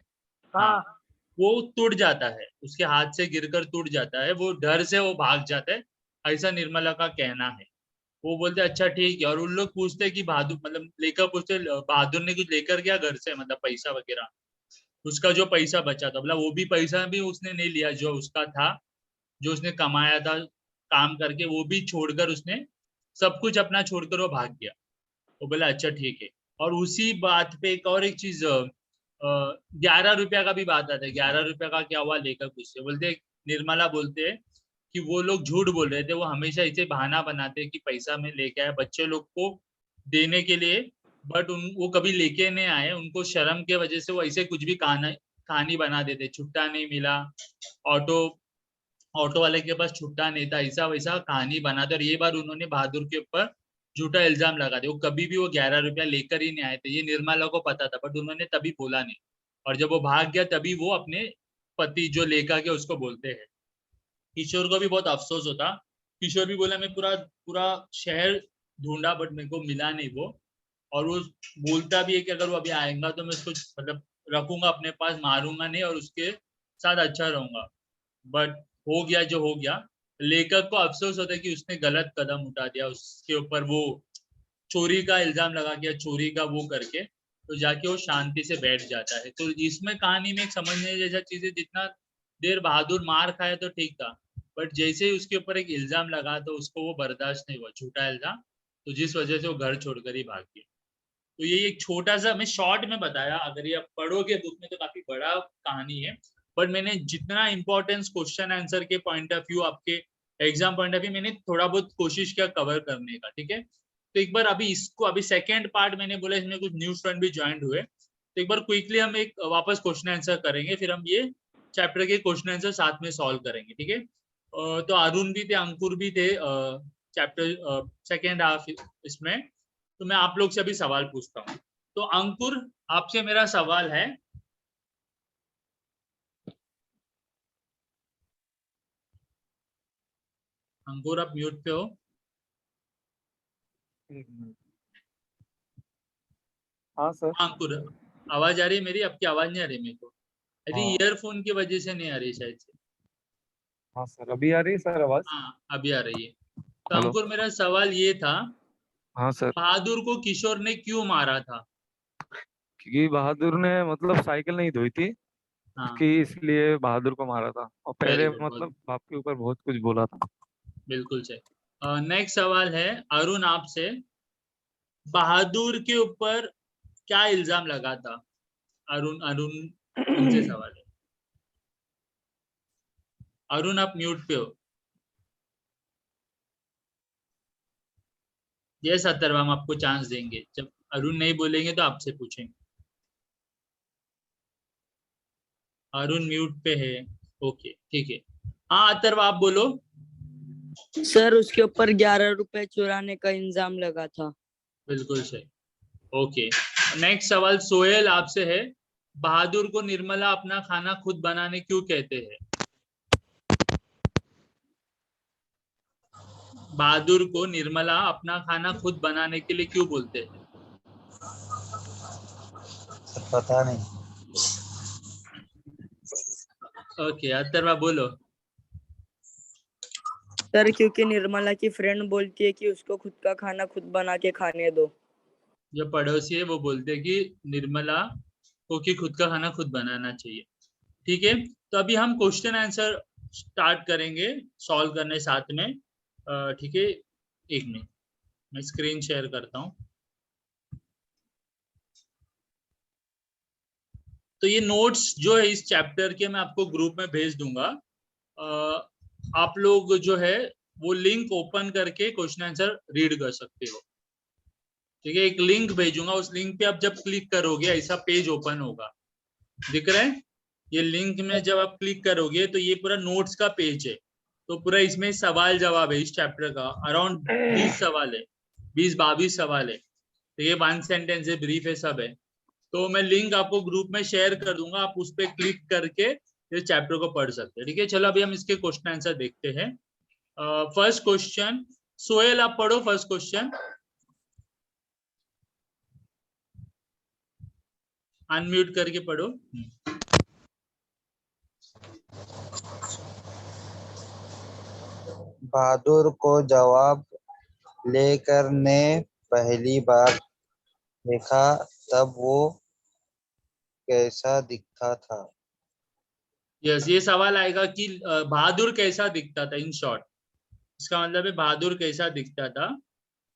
हाँ, हाँ वो टूट जाता है, उसके हाथ से गिरकर टूट जाता है, वो डर से वो भाग जाता है, ऐसा निर्मला का कहना है। वो बोलते अच्छा ठीक है। और उन लोग पूछते हैं कि बहादुर, मतलब लेकर पूछते बहादुर ने कुछ लेकर गया घर से, मतलब पैसा वगैरह, उसका जो पैसा बचा था, मतलब वो भी पैसा भी उसने नहीं लिया जो उसका था, जो उसने कमाया था काम करके, वो भी छोड़कर उसने सब कुछ अपना छोड़कर वो भाग गया। वो बोला अच्छा ठीक है। और उसी बात पे एक और एक चीज, 11 रुपया का भी बात आता है। 11 रुपया का क्या हुआ, लेकर पूछते बोलते, निर्मला बोलते हैं कि वो लोग झूठ बोल रहे थे, वो हमेशा इसे बहाना बनाते कि पैसा में लेके आए बच्चे लोग को देने के लिए, बट वो कभी लेके नहीं आए, उनको शर्म के वजह से वो ऐसे कुछ भी कहानी बना देते, छुट्टा नहीं मिला, ऑटो ऑटो वाले के पास छुट्टा नहीं था, ऐसा वैसा कहानी बनाते। और ये बार उन्होंने बहादुर के ऊपर झूठा इल्जाम लगा दिया, वो कभी भी वो 11 रुपया लेकर ही नहीं आए थे, ये निर्मला को पता था, बट उन्होंने तभी बोला नहीं। और जब वो भाग गया तभी वो अपने पति जो लेखक है उसको बोलते हैं। किशोर को भी बहुत अफसोस होता, किशोर भी बोला मैं पूरा पूरा शहर ढूंढा बट मेरे को मिला नहीं वो। और वो बोलता भी है कि अगर वो अभी आएगा तो मैं उसको मतलब रखूंगा अपने पास, मारूंगा नहीं और उसके साथ अच्छा रहूंगा। बट हो गया जो हो गया। लेखक को अफसोस होता है कि उसने गलत कदम उठा दिया, उसके ऊपर वो चोरी का इल्जाम लगा दिया, चोरी का वो करके, तो जाके वो शांति से बैठ जाता है। तो इसमें कहानी में एक समझने जैसा चीज है, जितना देर बहादुर मार खाया तो ठीक था, बट जैसे ही उसके ऊपर एक इल्जाम लगा तो उसको वो बर्दाश्त नहीं हुआ, झूठा इल्जाम, तो जिस वजह से वो घर छोड़कर ही भाग गया। तो ये एक छोटा सा मैं शॉर्ट में बताया, अगर ये आप पढ़ोगे बुक में तो काफी बड़ा कहानी है, बट मैंने जितना इंपॉर्टेंस क्वेश्चन आंसर के पॉइंट ऑफ व्यू, आपके एग्जाम पॉइंट ऑफ व्यू, मैंने थोड़ा बहुत कोशिश किया कवर करने का, ठीक है। तो एक बार अभी इसको, अभी सेकेंड पार्ट मैंने बोला इसमें कुछ न्यू स्टूडेंट भी ज्वाइन हुए, तो एक बार क्विकली हम एक वापस क्वेश्चन आंसर करेंगे, फिर हम ये चैप्टर के क्वेश्चन आंसर साथ में सॉल्व करेंगे, ठीक है। तो अरुण भी थे, अंकुर भी थे चैप्टर सेकेंड हाफ इसमें। तो मैं आप लोग से अभी सवाल पूछता हूँ। तो अंकुर, आपसे मेरा सवाल है, अंकुर आप म्यूट पे हो। हाँ सर। अंकुर, आवाज आ रही है मेरी? आपकी आवाज नहीं आ रही मेरे को, यदि हाँ ईयरफोन की वजह से नहीं आ रही शायद से। हाँ सर, अभी आ रही है सर आवाज? हाँ अभी आ रही है। तो हेलो। अंकुर मेरा सवाल ये था, हाँ सर। बहादुर को किशोर ने क्यों मारा था? क्योंकि बहादुर ने मतलब साइकिल नहीं धोई थी हाँ उसकी, इसलिए बहादुर को मारा था, और वेरी पहले गुड, बहुत मतलब बाप के ऊपर बहुत कुछ बोला था। बिल्कुल सही। नेक्स्ट सवाल है अरुण आपसे, बहादुर के ऊपर क्या इल्जाम लगा था? अरुण अरुण उनसे सवाल है। अरुण आप म्यूट पे हो। ये 70 हम आपको चांस देंगे, जब अरुण नहीं बोलेंगे तो आपसे पूछेंगे। अरुण म्यूट पे है। ओके ठीक है। हाँ अथर्व आप बोलो। सर उसके ऊपर 11 रुपए चुराने का इल्जाम लगा था। बिल्कुल सही। ओके नेक्स्ट सवाल सोहेल आपसे है। बहादुर को निर्मला अपना खाना खुद बनाने क्यों कहते हैं? बहादुर को निर्मला अपना खाना खुद बनाने के लिए क्यों बोलते हैं? पता नहीं। ओके अथर्व बोलो। सर क्योंकि निर्मला की फ्रेंड बोलती है कि उसको खुद का खाना खुद बना के खाने दो। जो पड़ोसी है वो बोलते हैं कि निर्मला को कि खुद का खाना खुद बनाना चाहिए। ठीक है तो अभी हम क्वेश्चन आंसर स्टार्ट करेंगे सॉल्व करने साथ में। ठीक है एक मिनट मैं स्क्रीन शेयर करता हूँ। तो ये नोट्स जो है इस चैप्टर के मैं आपको ग्रुप में भेज दूंगा। आप लोग जो है वो लिंक ओपन करके क्वेश्चन आंसर रीड कर सकते हो। ठीक है एक लिंक भेजूंगा उस लिंक पे आप जब क्लिक करोगे ऐसा पेज ओपन होगा। दिख रहा है? ये लिंक में जब आप क्लिक करोगे तो ये पूरा नोट्स का पेज है। तो पूरा इसमें सवाल जवाब है इस चैप्टर का अराउंड 20 सवाल है 20-22 सवाल है। तो ये 1 सेंटेंस है ब्रीफ है सब है। तो मैं लिंक आपको ग्रुप में शेयर कर दूंगा आप उस पर क्लिक करके इस चैप्टर को पढ़ सकते हैं। ठीक है चलो अभी हम इसके क्वेश्चन आंसर देखते हैं। फर्स्ट क्वेश्चन सोहेल आप पढ़ो फर्स्ट क्वेश्चन। अनम्यूट करके पढ़ो। बहादुर को जवाब लेकर ने पहली बार देखा तब वो कैसा दिखता था? यस ये सवाल आएगा कि बहादुर कैसा दिखता था इन शॉर्ट। इसका मतलब है बहादुर कैसा दिखता था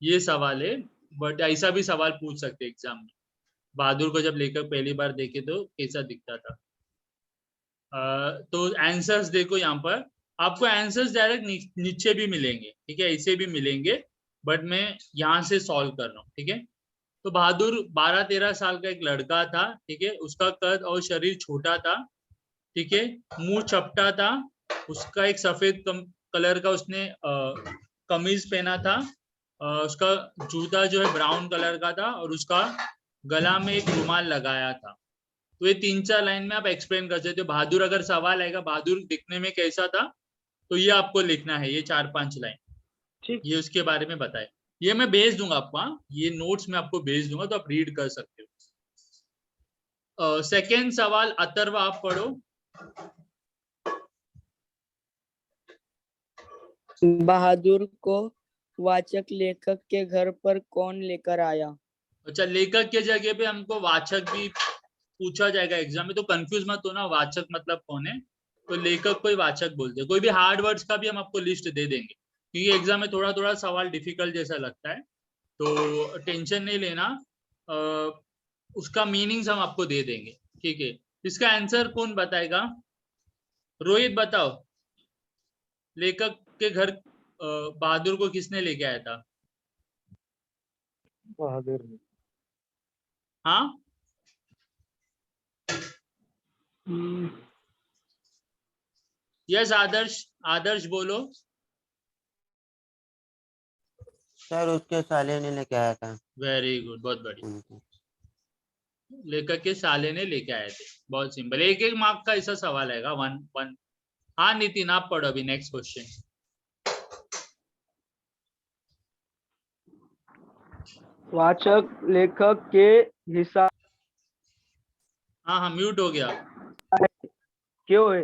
ये सवाल है। बट ऐसा भी सवाल पूछ सकते एग्जाम में बहादुर को जब लेकर पहली बार देखे तो कैसा दिखता था। तो आंसर्स देखो यहाँ पर आपको आंसर्स डायरेक्ट नीचे भी मिलेंगे। ठीक है ऐसे भी मिलेंगे बट मैं यहाँ से सॉल्व कर रहा हूँ। ठीक है तो बहादुर 12-13 साल का एक लड़का था। ठीक है उसका कद और शरीर छोटा था। ठीक है मुंह चपटा था। उसका एक सफेद कलर का उसने कमीज पहना था। उसका जूता जो है ब्राउन कलर का था और उसका गला में एक रुमाल लगाया था। तो ये 3-4 लाइन में आप एक्सप्लेन कर सकते हो। बहादुर अगर सवाल आएगा बहादुर दिखने में कैसा था तो ये आपको लिखना है ये 4-5 लाइन ठीक। ये उसके बारे में बताए। ये मैं भेज दूंगा आपको। हाँ ये नोट्स में आपको भेज दूंगा तो आप रीड कर सकते हो। सेकेंड सवाल अथर्व आप पढ़ो। बहादुर को वाचक लेखक के घर पर कौन लेकर आया? अच्छा लेखक के जगह पे हमको वाचक भी पूछा जाएगा एग्जाम में तो कंफ्यूज मत होना वाचक मतलब कौन है। तो लेखक को ही वाचक बोलते हैं। कोई भी हार्ड वर्ड्स का भी हम आपको लिस्ट दे देंगे क्योंकि एग्जाम में थोड़ा थोड़ा सवाल डिफिकल्ट जैसा लगता है तो टेंशन नहीं लेना। उसका मीनिंग्स हम आपको दे देंगे। ठीक है इसका आंसर कौन बताएगा? रोहित बताओ लेखक के घर बहादुर को किसने लेके आया था? बहादुर ने। हाँ यस आदर्श आदर्श बोलो। सर उसके साले ने लेके आया था वेरी गुड बहुत बढ़िया। उनको। लेखक के साले ने लेके आए थे। बहुत सिंपल एक एक मार्क का ऐसा सवाल आएगा 1-1। हाँ नितिन आप पढ़ो अभी नेक्स्ट क्वेश्चन। वाचक लेखक के हिसाब हाँ हाँ म्यूट हो गया। क्यों है?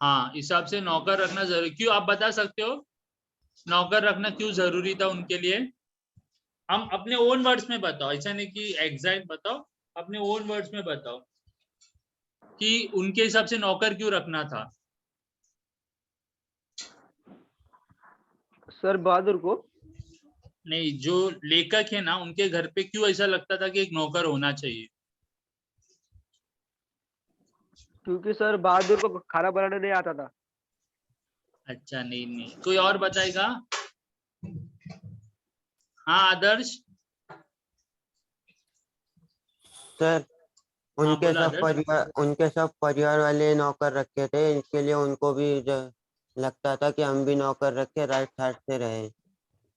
हाँ हिसाब से नौकर रखना जरूरी क्यों आप बता सकते हो? नौकर रखना क्यों जरूरी था उनके लिए? हम अपने ओन वर्ड्स में बताओ ऐसा नहीं कि एग्जैक्ट बताओ अपने ओन वर्ड्स में बताओ कि उनके हिसाब से नौकर क्यों रखना था। सर बहादुर को नहीं जो लेखक है ना उनके घर पे क्यों ऐसा लगता था कि एक नौकर होना चाहिए? क्योंकि सर बहादुर को खाना बनाने नहीं आता था। अच्छा नहीं नहीं कोई और बताएगा? हाँ आदर्श। सर उनके सब परिवार वाले नौकर रखे थे, इसके लिए उनको भी लगता था कि हम भी नौकर रखे, राइट साइड से रहे।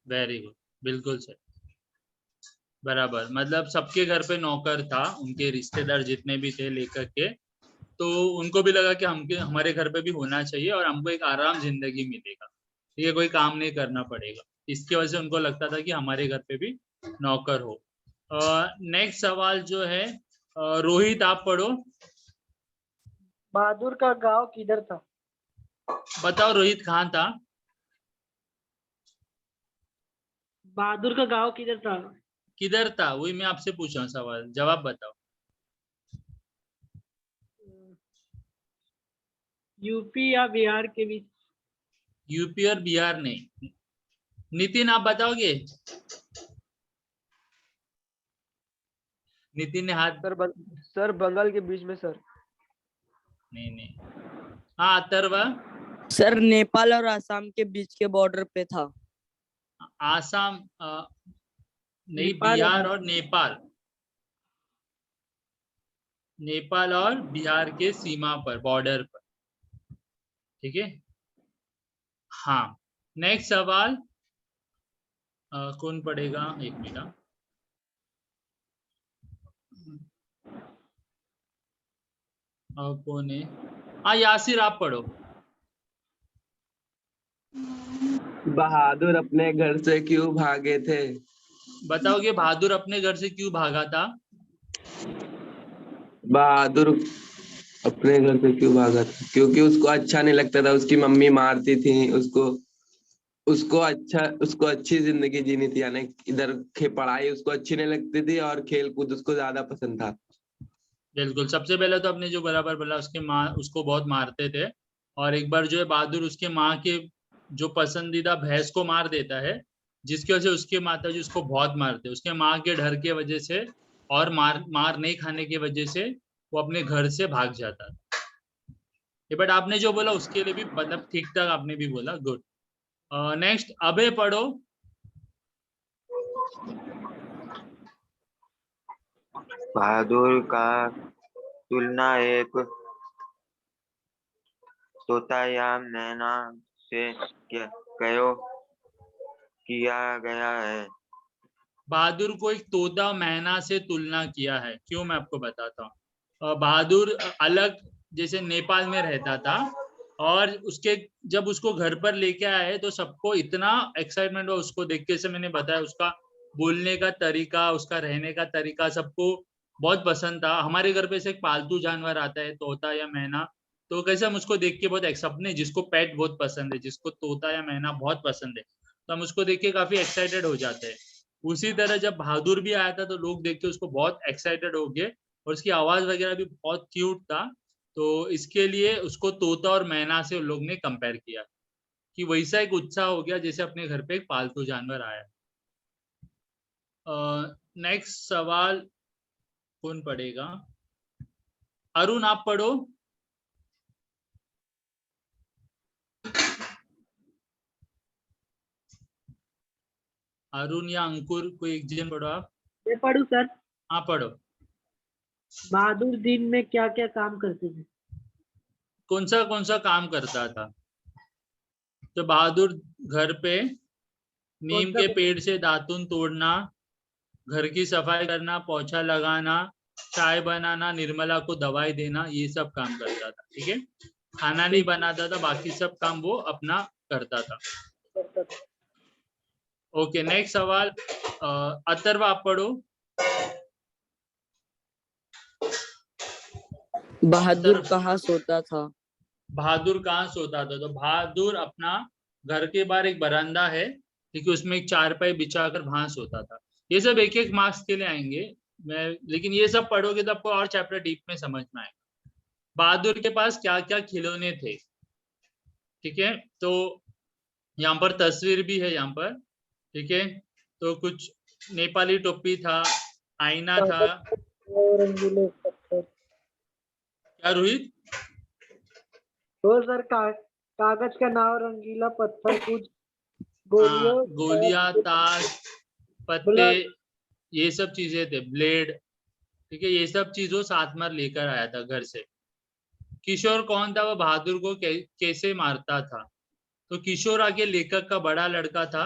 वेरी गुड, बिल्कुल सही, बराबर। मतलब सबके घर पे नौकर था, उनके रिश्तेदार जितने भी थे लेखक के, तो उनको भी लगा कि हमारे घर पे भी होना चाहिए और हमको एक आराम जिंदगी मिलेगा, ठीक है, कोई काम नहीं करना पड़ेगा। इसकी वजह से उनको लगता था कि हमारे घर पे भी नौकर हो। नेक्स्ट सवाल जो है, रोहित आप पढ़ो। बहादुर का गांव किधर था? बताओ रोहित, कहाँ था? बहादुर का गांव किधर था? किधर था, वही मैं आपसे पूछ रहा हूँ सवाल, जवाब बताओ। यूपी या बिहार के बीच? यूपी और बिहार नहीं। नितिन आप बताओगे? नितिन ने हाथ, सर बंगाल के बीच में सर। नहीं। हाँ अथर्व? सर नेपाल और आसाम के बीच के बॉर्डर पे था। आसाम नहीं, नेपाल बिहार और नेपाल, नेपाल और बिहार के सीमा पर, बॉर्डर पर, ठीक है। हाँ, नेक्स्ट सवाल कौन पढ़ेगा? एक मिनट, कौन है? हाँ यासिर आप पढ़ो। बहादुर अपने घर से क्यों भागे थे? बताओगे बहादुर अपने घर से क्यों भागा था? बहादुर अपने घर से क्यों भागा था? क्योंकि उसको अच्छा नहीं लगता था, उसकी मम्मी मारती थी उसको। उसको अच्छी जिंदगी जीनी थी, यानी इधर पढ़ाई उसको अच्छी नहीं लगती थी और खेल कूद उसको ज्यादा पसंद था। बिल्कुल, सबसे पहले तो आपने जो बराबर बोला, उसके माँ उसको बहुत मारते थे, और एक बार जो है बहादुर उसके माँ के जो पसंदीदा भैंस को मार देता है, जिसकी वजह से उसके माता जी उसको बहुत मारते हैं, उसके माँ के डर के वजह से और मार नहीं खाने की वजह से वो अपने घर से भाग जाता था। बट आपने जो बोला उसके लिए भी मतलब ठीक ठाक आपने भी बोला, गुड। नेक्स्ट अभय पढ़ो। बहादुर का तुलना एक तोता या मैना से क्यों किया गया है? बहादुर को एक तोता मैना से तुलना किया है, क्यों मैं आपको बताता हूँ। बहादुर अलग जैसे नेपाल में रहता था, और उसके जब उसको घर पर लेके आए तो सबको इतना एक्साइटमेंट हुआ उसको देख के, जैसे मैंने बताया उसका बोलने का तरीका, उसका रहने का तरीका सबको बहुत पसंद था। हमारे घर पे से एक पालतू जानवर आता है तोता या मैना, तो कैसे हम उसको देख के बहुत सबने जिसको पेट बहुत पसंद है, जिसको तोता या मैना बहुत पसंद है, तो हम उसको देख के काफी एक्साइटेड हो जाते हैं। उसी तरह जब बहादुर भी आया था तो लोग देख के उसको बहुत एक्साइटेड हो गए, और उसकी आवाज वगैरह भी बहुत क्यूट था, तो इसके लिए उसको तोता और मैना से लोग ने कंपेयर किया कि वैसा एक उत्साह हो गया जैसे अपने घर पे एक पालतू जानवर आया। नेक्स्ट सवाल कौन पढ़ेगा? अरुण आप पढ़ो। अरुण या अंकुर, कोई एक जन पढ़ो आप। मैं पढ़ूं सर? हाँ पढ़ो। बहादुर दिन में क्या क्या काम करते थे? कौन सा काम करता था? तो बहादुर घर पे नीम के पेड़ से दातुन तोड़ना, घर की सफाई करना, पोछा लगाना, चाय बनाना, निर्मला को दवाई देना, ये सब काम करता था, ठीक है। खाना नहीं बनाता था, बाकी सब काम वो अपना करता था। ओके, नेक्स्ट सवाल अथर्व आप पढ़ो। बहादुर कहाँ सोता था? बहादुर कहाँ सोता था? तो बहादुर अपना घर के बाहर एक बरामदा है, ठीक है, उसमें एक चारपाई बिछाकर वहां सोता था। ये सब एक एक मार्क्स के लिए आएंगे, मैं लेकिन ये सब पढ़ोगे तो आपको और चैप्टर डीप में समझ में आएगा। बहादुर के पास क्या क्या खिलौने थे, ठीक है, तो यहाँ पर तस्वीर भी है यहाँ पर, ठीक है। तो कुछ नेपाली टोपी था, आईना था। रंगीले पत्थर। क्या रोहित? तो सर कागज का नाव, रंगीला पत्थर, कुछ गोलियां, ताश, पत्ते, ब्लड। ये सब चीजें थे, ब्लेड, ठीक है, ये सब चीज वो साथ में लेकर आया था घर से। किशोर कौन था, वह बहादुर को कैसे मारता था? तो किशोर आगे लेखक का बड़ा लड़का था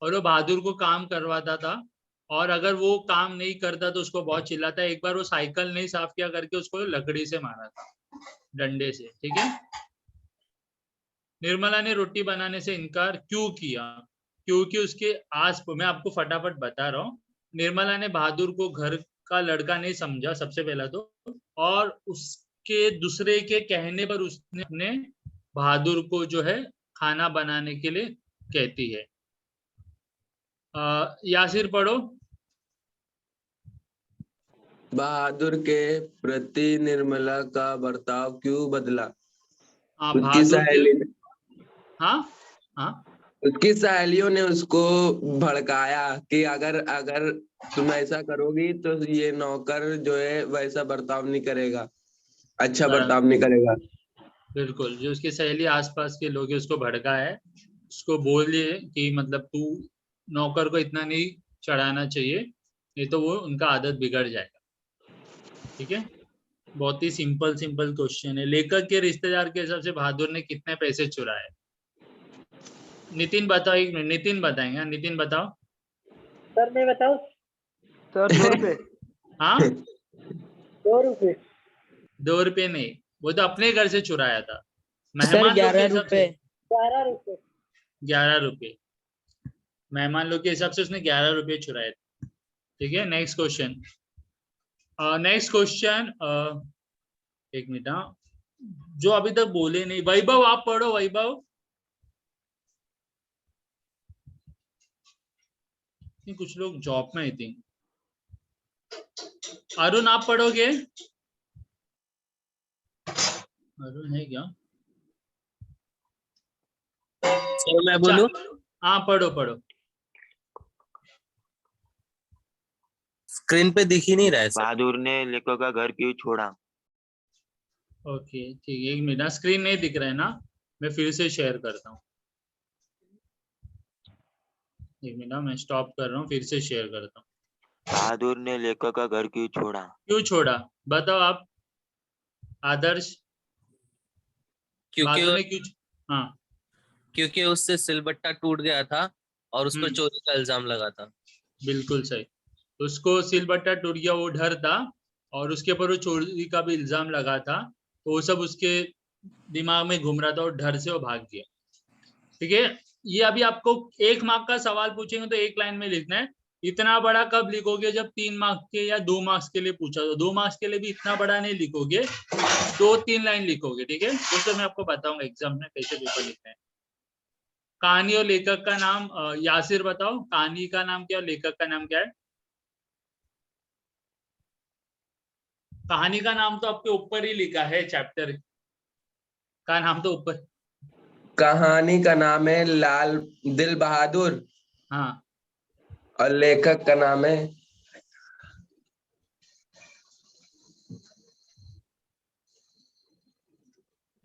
और वो बहादुर को काम करवाता था, और अगर वो काम नहीं करता तो उसको बहुत चिल्लाता। एक बार वो साइकिल नहीं साफ किया करके उसको लकड़ी से मारा था, डंडे से। ठीक है। निर्मला ने रोटी बनाने से इनकार क्यों किया? क्योंकि उसके मैं आपको फटाफट बता रहा हूँ। निर्मला ने बहादुर को घर का लड़का नहीं समझा सबसे पहला तो, और उसके दूसरे के कहने पर उसने अपने बहादुर को जो है खाना बनाने के लिए कहती है। यासिर पढ़ो। बहादुर के प्रति निर्मला का बर्ताव क्यों बदला? हाँ, उसकी बहादुर के, सहेली हाँ हाँ उसकी सहेलियों ने उसको भड़काया कि अगर अगर तुम ऐसा करोगी तो ये नौकर जो है वैसा बर्ताव नहीं करेगा, अच्छा बर्ताव नहीं करेगा। बिल्कुल, जो उसकी सहेली आसपास के लोग हैं उसको भड़का है, उसको बोलिए कि मतलब तू नौकर को इतना नहीं चढ़ाना चाहिए, नहीं तो वो उनका आदत बिगड़ जाएगा। ठीक है, बहुत ही सिंपल क्वेश्चन है। लेखक के रिश्तेदार के हिसाब से बहादुर ने कितने पैसे चुराए? नितिन बताओ, एक मिनट, नितिन बताएंगे। हाँ, नितिन बताओ। सर मैं बताऊं? सर 2 रुपए। हाँ, 2 रुपए। 2 रुपये नहीं, वो तो अपने घर से चुराया था। सर मेहमान लोग के 11 हिसाब से रुपए। 12 रुपए। 11 रुपये। मेहमान लोग के हिसाब से उसने 11 रुपये चुराए थे। ठीक है, नेक्स्ट क्वेश्चन। नेक्स्ट क्वेश्चन, एक मिनट। हाँ, जो अभी तक बोले नहीं, वैभव आप पढ़ो। वैभव, कुछ लोग जॉब में आई थिंक। अरुण आप पढ़ोगे? अरुण है क्या? सर मैं बोलूं? हाँ, पढ़ो पढ़ो। स्क्रीन पे दिख ही नहीं रहा है सर। बहादुर ने लेखक का घर क्यों छोड़ा? ओके, ठीक है, एक मिनट। स्क्रीन नहीं दिख रहा है ना, मैं फिर से शेयर करता हूँ। एक मिनट, मैं स्टॉप कर रहा हूँ, फिर से शेयर करता हूँ। बहादुर ने लेखक का घर क्यों छोड़ा? क्यों छोड़ा बताओ आप, आदर्श। बहादुर ने क्यों? हाँ, क्योंकि उससे सिलबट्टा टूट गया था और उस पर चोरी का इल्जाम लगा था। बिल्कुल सही। उसको सिलबट्टा टूट गया, वो डर था, और उसके ऊपर वो चोरी का भी इल्जाम लगा था, तो वो सब उसके दिमाग में घूम रहा था और डर से वो भाग गया। ठीक है, ये अभी आपको 1 मार्क का सवाल पूछेंगे तो 1 लाइन में लिखना है। इतना बड़ा कब लिखोगे? जब 3 मार्क्स के या 2 मार्क्स के लिए पूछा, तो 2 मार्क्स के लिए भी इतना बड़ा नहीं लिखोगे, 2-3 लाइन लिखोगे। ठीक है, तो मैं आपको बताऊंगा एग्जाम में कैसे पेपर लिखना है। कहानी और लेखक का नाम, यासिर बताओ, कहानी का नाम क्या और लेखक का नाम क्या है? कहानी का नाम तो आपके ऊपर ही लिखा है, चैप्टर का नाम तो ऊपर। कहानी का नाम है लाल दिल बहादुर। हाँ, और लेखक का नाम है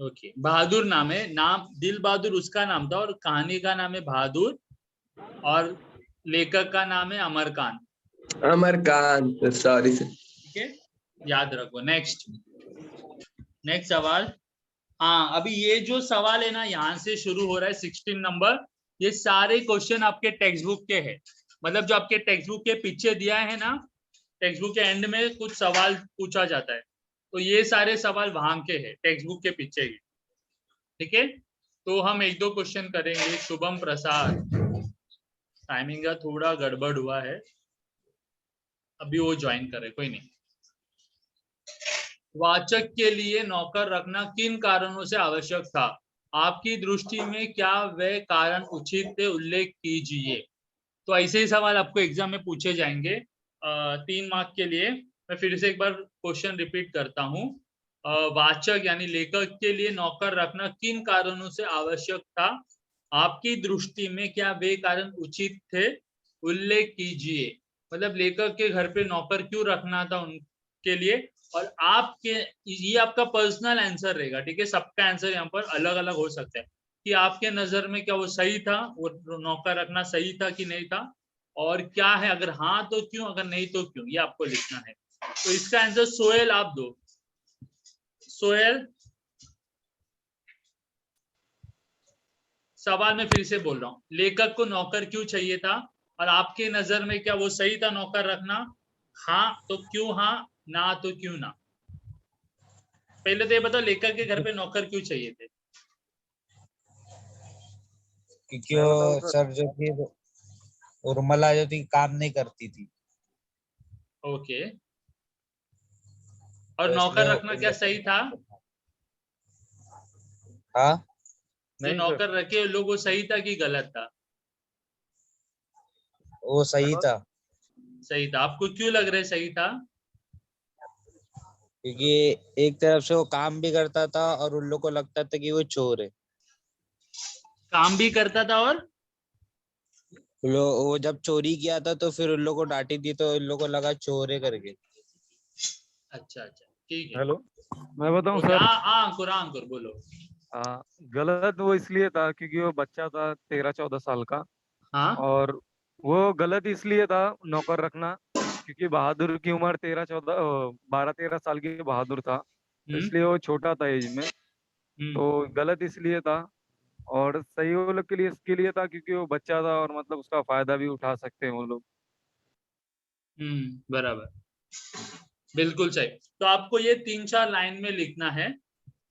ओके, बहादुर नाम है, नाम दिल बहादुर उसका नाम था, और कहानी का नाम है बहादुर, और लेखक का नाम है अमरकांत। Amarkant, sorry sir. ठीक है, याद रखो। नेक्स्ट सवाल। हाँ, अभी ये जो सवाल है ना, यहाँ से शुरू हो रहा है 16 नंबर। ये सारे क्वेश्चन आपके टेक्स्ट बुक के हैं, मतलब जो आपके टेक्स्ट बुक के पीछे दिया है ना, टेक्स्ट बुक के एंड में कुछ सवाल पूछा जाता है, तो ये सारे सवाल वहां के हैं, टेक्स्ट बुक के पीछे ही। ठीक है, तो हम 1-2 क्वेश्चन करेंगे। शुभम प्रसाद, टाइमिंग का थोड़ा गड़बड़ हुआ है, अभी वो ज्वाइन करे, कोई नहीं। वाचक के लिए नौकर रखना किन कारणों से आवश्यक था? आपकी दृष्टि में क्या वे कारण उचित थे, उल्लेख कीजिए। तो ऐसे ही सवाल आपको एग्जाम में पूछे जाएंगे 3 मार्क के लिए। मैं फिर से एक बार क्वेश्चन रिपीट करता हूँ। वाचक यानी लेखक के लिए नौकर रखना किन कारणों से आवश्यक था? आपकी दृष्टि में क्या वे कारण उचित थे, उल्लेख कीजिए। मतलब लेखक के घर पे नौकर क्यों रखना था उनके लिए, और आपके, ये आपका पर्सनल आंसर रहेगा। ठीक है, सबका आंसर यहाँ पर अलग अलग हो सकता है कि आपके नजर में क्या वो सही था, वो नौकर रखना सही था कि नहीं था, और क्या है, अगर हाँ तो क्यों, अगर नहीं तो क्यों, ये आपको लिखना है। तो इसका आंसर सोहेल आप दो। सोहेल, सवाल मैं फिर से बोल रहा हूँ, लेखक को नौकर क्यों चाहिए था और आपके नजर में क्या वो सही था नौकर रखना? हाँ तो क्यों हाँ, ना तो क्यों ना? पहले तो ये बताओ, लेखक के घर पे नौकर क्यों चाहिए थे? क्योंकि वो सर जो थी उर्मिला जो थी काम नहीं करती थी। ओके, और तो नौकर इसलिए रखना क्या सही था? हाँ जो नौकर रखे लोग वो सही था कि गलत था? वो सही था, सही था। आपको क्यों लग रहा है सही था? क्योंकि एक तरफ से वो काम भी करता था और उन लोग को लगता था कि वो चोर है। काम भी करता था और वो जब चोरी किया था तो फिर उन लोग को डांटी थी तो इन लोग को लगा चोर है करके। अच्छा अच्छा ठीक है। हेलो, मैं बताऊं ओके, सर? अंकुर अंकुर बोलो। गलत वो इसलिए था क्योंकि वो बच्चा था 13-14 साल का। हाँ। और वो गलत इसलिए था नौकर रखना क्योंकि बहादुर की उम्र 12-13 साल की बहादुर था, तो इसलिए वो छोटा था एज में। तो गलत इसलिए था। और सही वो लोग के लिए इसके लिए था क्योंकि वो बच्चा था और मतलब उसका फायदा भी उठा सकते हैं वो लोग। बराबर, बिल्कुल सही। तो आपको ये 3-4 लाइन में लिखना है।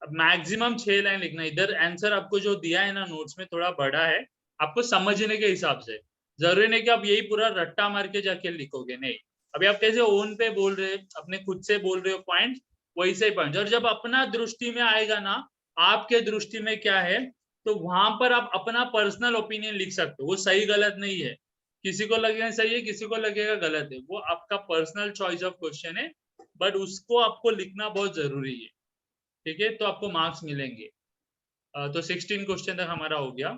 अब मैक्सिमम 6 लाइन लिखना है। इधर आंसर आपको जो दिया है ना नोट्स में थोड़ा बड़ा है, आपको समझने के हिसाब से। जरूरी नहीं कि आप यही पूरा रट्टा मार के जाके लिखोगे, नहीं। अभी आप कैसे ओन पे बोल रहे, अपने खुद से बोल रहे हो पॉइंट, वैसे ही पॉइंट। और जब अपना दृष्टि में आएगा ना, आपके दृष्टि में क्या है, तो वहां पर आप अपना पर्सनल ओपिनियन लिख सकते हो। वो सही गलत नहीं है, किसी को लगेगा सही है, किसी को लगेगा गलत है, वो आपका पर्सनल चॉइस ऑफ क्वेश्चन है, बट उसको आपको लिखना बहुत जरूरी है। ठीक है, तो आपको मार्क्स मिलेंगे। तो 16 क्वेश्चन तक हमारा हो गया।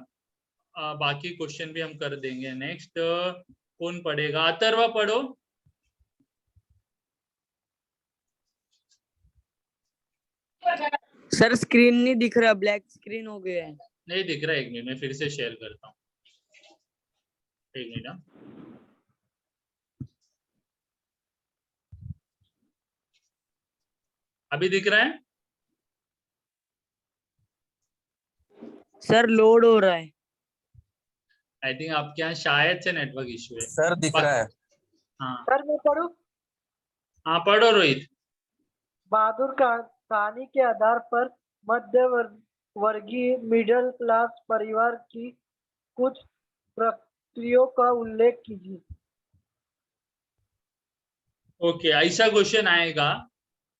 बाकी क्वेश्चन भी हम कर देंगे। नेक्स्ट कौन पढ़ेगा? अथर्व पढ़ो। सर स्क्रीन नहीं दिख रहा, ब्लैक स्क्रीन हो गया है। नहीं दिख रहा, 1 मिनट में फिर से शेयर करता हूँ। 1 मिनट। अभी दिख रहा है? सर लोड हो रहा है। आई थिंक आपके यहाँ शायद से नेटवर्क इश्यू है। सर दिख रहा है। हाँ सर मैं पढ़ूं? हाँ पढ़ो रोहित। बहादुर का कहानी के आधार पर मध्य वर्गीय मिडिल क्लास परिवार की कुछ प्रक्रियाओं का उल्लेख कीजिए। ओके, ऐसा क्वेश्चन आएगा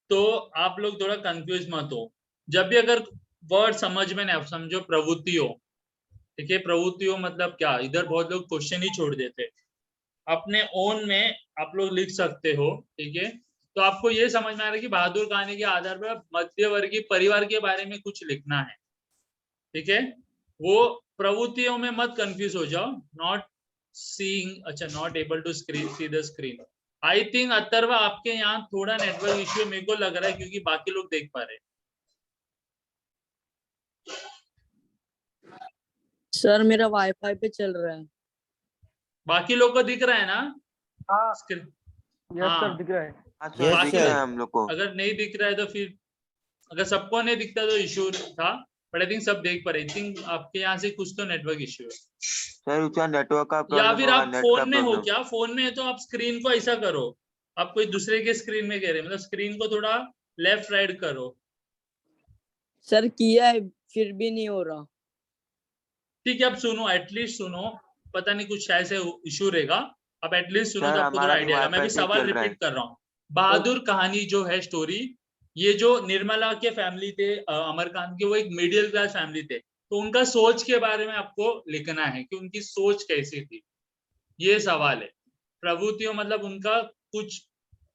तो आप लोग थोड़ा कंफ्यूज मत हो। जब भी अगर वर्ड समझ में नहीं, समझो प्रवृत्तियों, ठीक है, प्रवृत्तियों मतलब क्या, इधर बहुत लोग क्वेश्चन ही छोड़ देते। अपने ओन में आप लोग लिख सकते हो, ठीक है। तो आपको ये समझ में आ रहा है कि बहादुर कहानी के आधार पर मध्यवर्गीय परिवार के बारे में कुछ लिखना है, ठीक है। वो प्रवृत्तियों में मत कंफ्यूज हो जाओ। नॉट सीइंग, अच्छा, not able to see the screen. I think Atharv आपके यहाँ थोड़ा नेटवर्क इश्यू मेरे को लग रहा है, क्योंकि बाकी लोग देख पा रहे हैं। सर मेरा वाईफाई पे चल रहा है। बाकी लोग को दिख रहा है ना? हाँ यस सर दिख रहा है। हाँ सर बाकी दिख रहा है हम लोग को। अगर नहीं दिख रहा है तो फिर, अगर सबको नहीं दिखता तो इश्यू था, बट आई थिंक सब देख पा रहे। आई थिंक आपके यहाँ से कुछ तो नेटवर्क इश्यू है, सर उसका नेटवर्क का या प्रॉब्लम फिर होगा, आप नेट का फोन में हो प्रॉब्लम। क्या? फोन में है तो आप स्क्रीन को ऐसा करो, आप कोई दूसरे के स्क्रीन में कह रहे हैं, मतलब स्क्रीन को थोड़ा लेफ्ट राइट करो। सर किया है फिर भी नहीं हो रहा। ठीक है, अब सुनो, एटलीस्ट सुनो, पता नहीं कुछ शायद से इशू रहेगा। अब एटलीस्ट सुनो सर तो आपको थोड़ा हमारा भी आइडिया। मैं भी वाईफाई से सवाल चल रहा है। रिपीट कर रहा हूँ। बहादुर कहानी जो है स्टोरी, ये जो निर्मला के फैमिली थे, अमरकांत के, वो एक मिडिल क्लास फैमिली थे, तो उनका सोच के बारे में आपको लिखना है कि उनकी सोच कैसी थी, ये सवाल है। प्रवृत्तियों मतलब उनका कुछ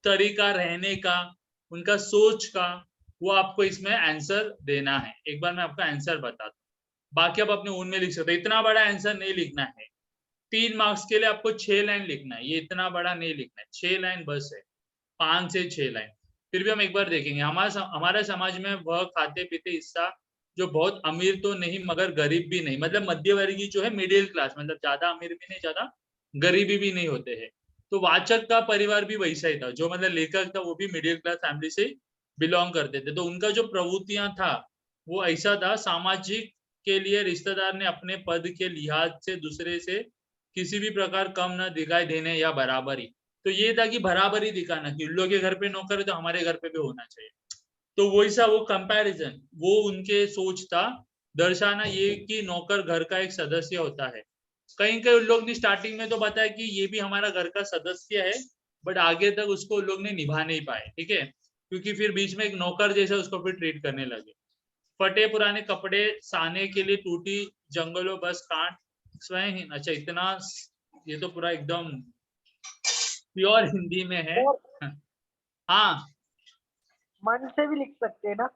तरीका रहने का, उनका सोच का, वो आपको इसमें आंसर देना है। एक बार मैं आपको आंसर बताता हूँ, बाकी आप अपने उनमें लिख सकते हैं। इतना बड़ा आंसर नहीं लिखना है। 3 मार्क्स के लिए आपको 6 लाइन लिखना है, ये इतना बड़ा नहीं लिखना है, 6 लाइन बस है, 5 से 6 लाइन। फिर भी हम एक बार देखेंगे। हमारे समाज में वह खाते पीते हिस्सा जो बहुत अमीर तो नहीं मगर गरीब भी नहीं, मतलब मध्यवर्गीय जो है, मिडिल क्लास, मतलब ज्यादा अमीर भी नहीं ज्यादा गरीबी भी नहीं होते हैं, तो वाचक का परिवार भी वैसा ही था, जो मतलब लेखक था वो भी मिडिल क्लास फैमिली से बिलोंग करते थे। तो उनका जो प्रवृत्तियां था वो ऐसा था, सामाजिक के लिए रिश्तेदार ने अपने पद के लिहाज से दूसरे से किसी भी प्रकार कम न दिखाई देने या बराबरी। तो ये था कि बराबरी दिखाना कि उन लोग के घर पे नौकर है तो हमारे घर पे भी होना चाहिए। तो वैसा वो कंपैरिजन, वो उनके सोच था, दर्शाना ये कि नौकर घर का एक सदस्य होता है। कहीं कहीं उन लोग ने स्टार्टिंग में तो बताया कि ये भी हमारा घर का सदस्य है, बट आगे तक उसको उन लोग ने निभा नहीं पाए, ठीक है, क्योंकि फिर बीच में एक नौकर जैसा उसको फिर ट्रीट करने लगे। फटे पुराने कपड़े साने के लिए टूटी जंगलों बस काट स्वयं ही, अच्छा इतना, ये तो पूरा एकदम प्योर हिंदी में है। हाँ, मन से भी लिख सकते हैं ना?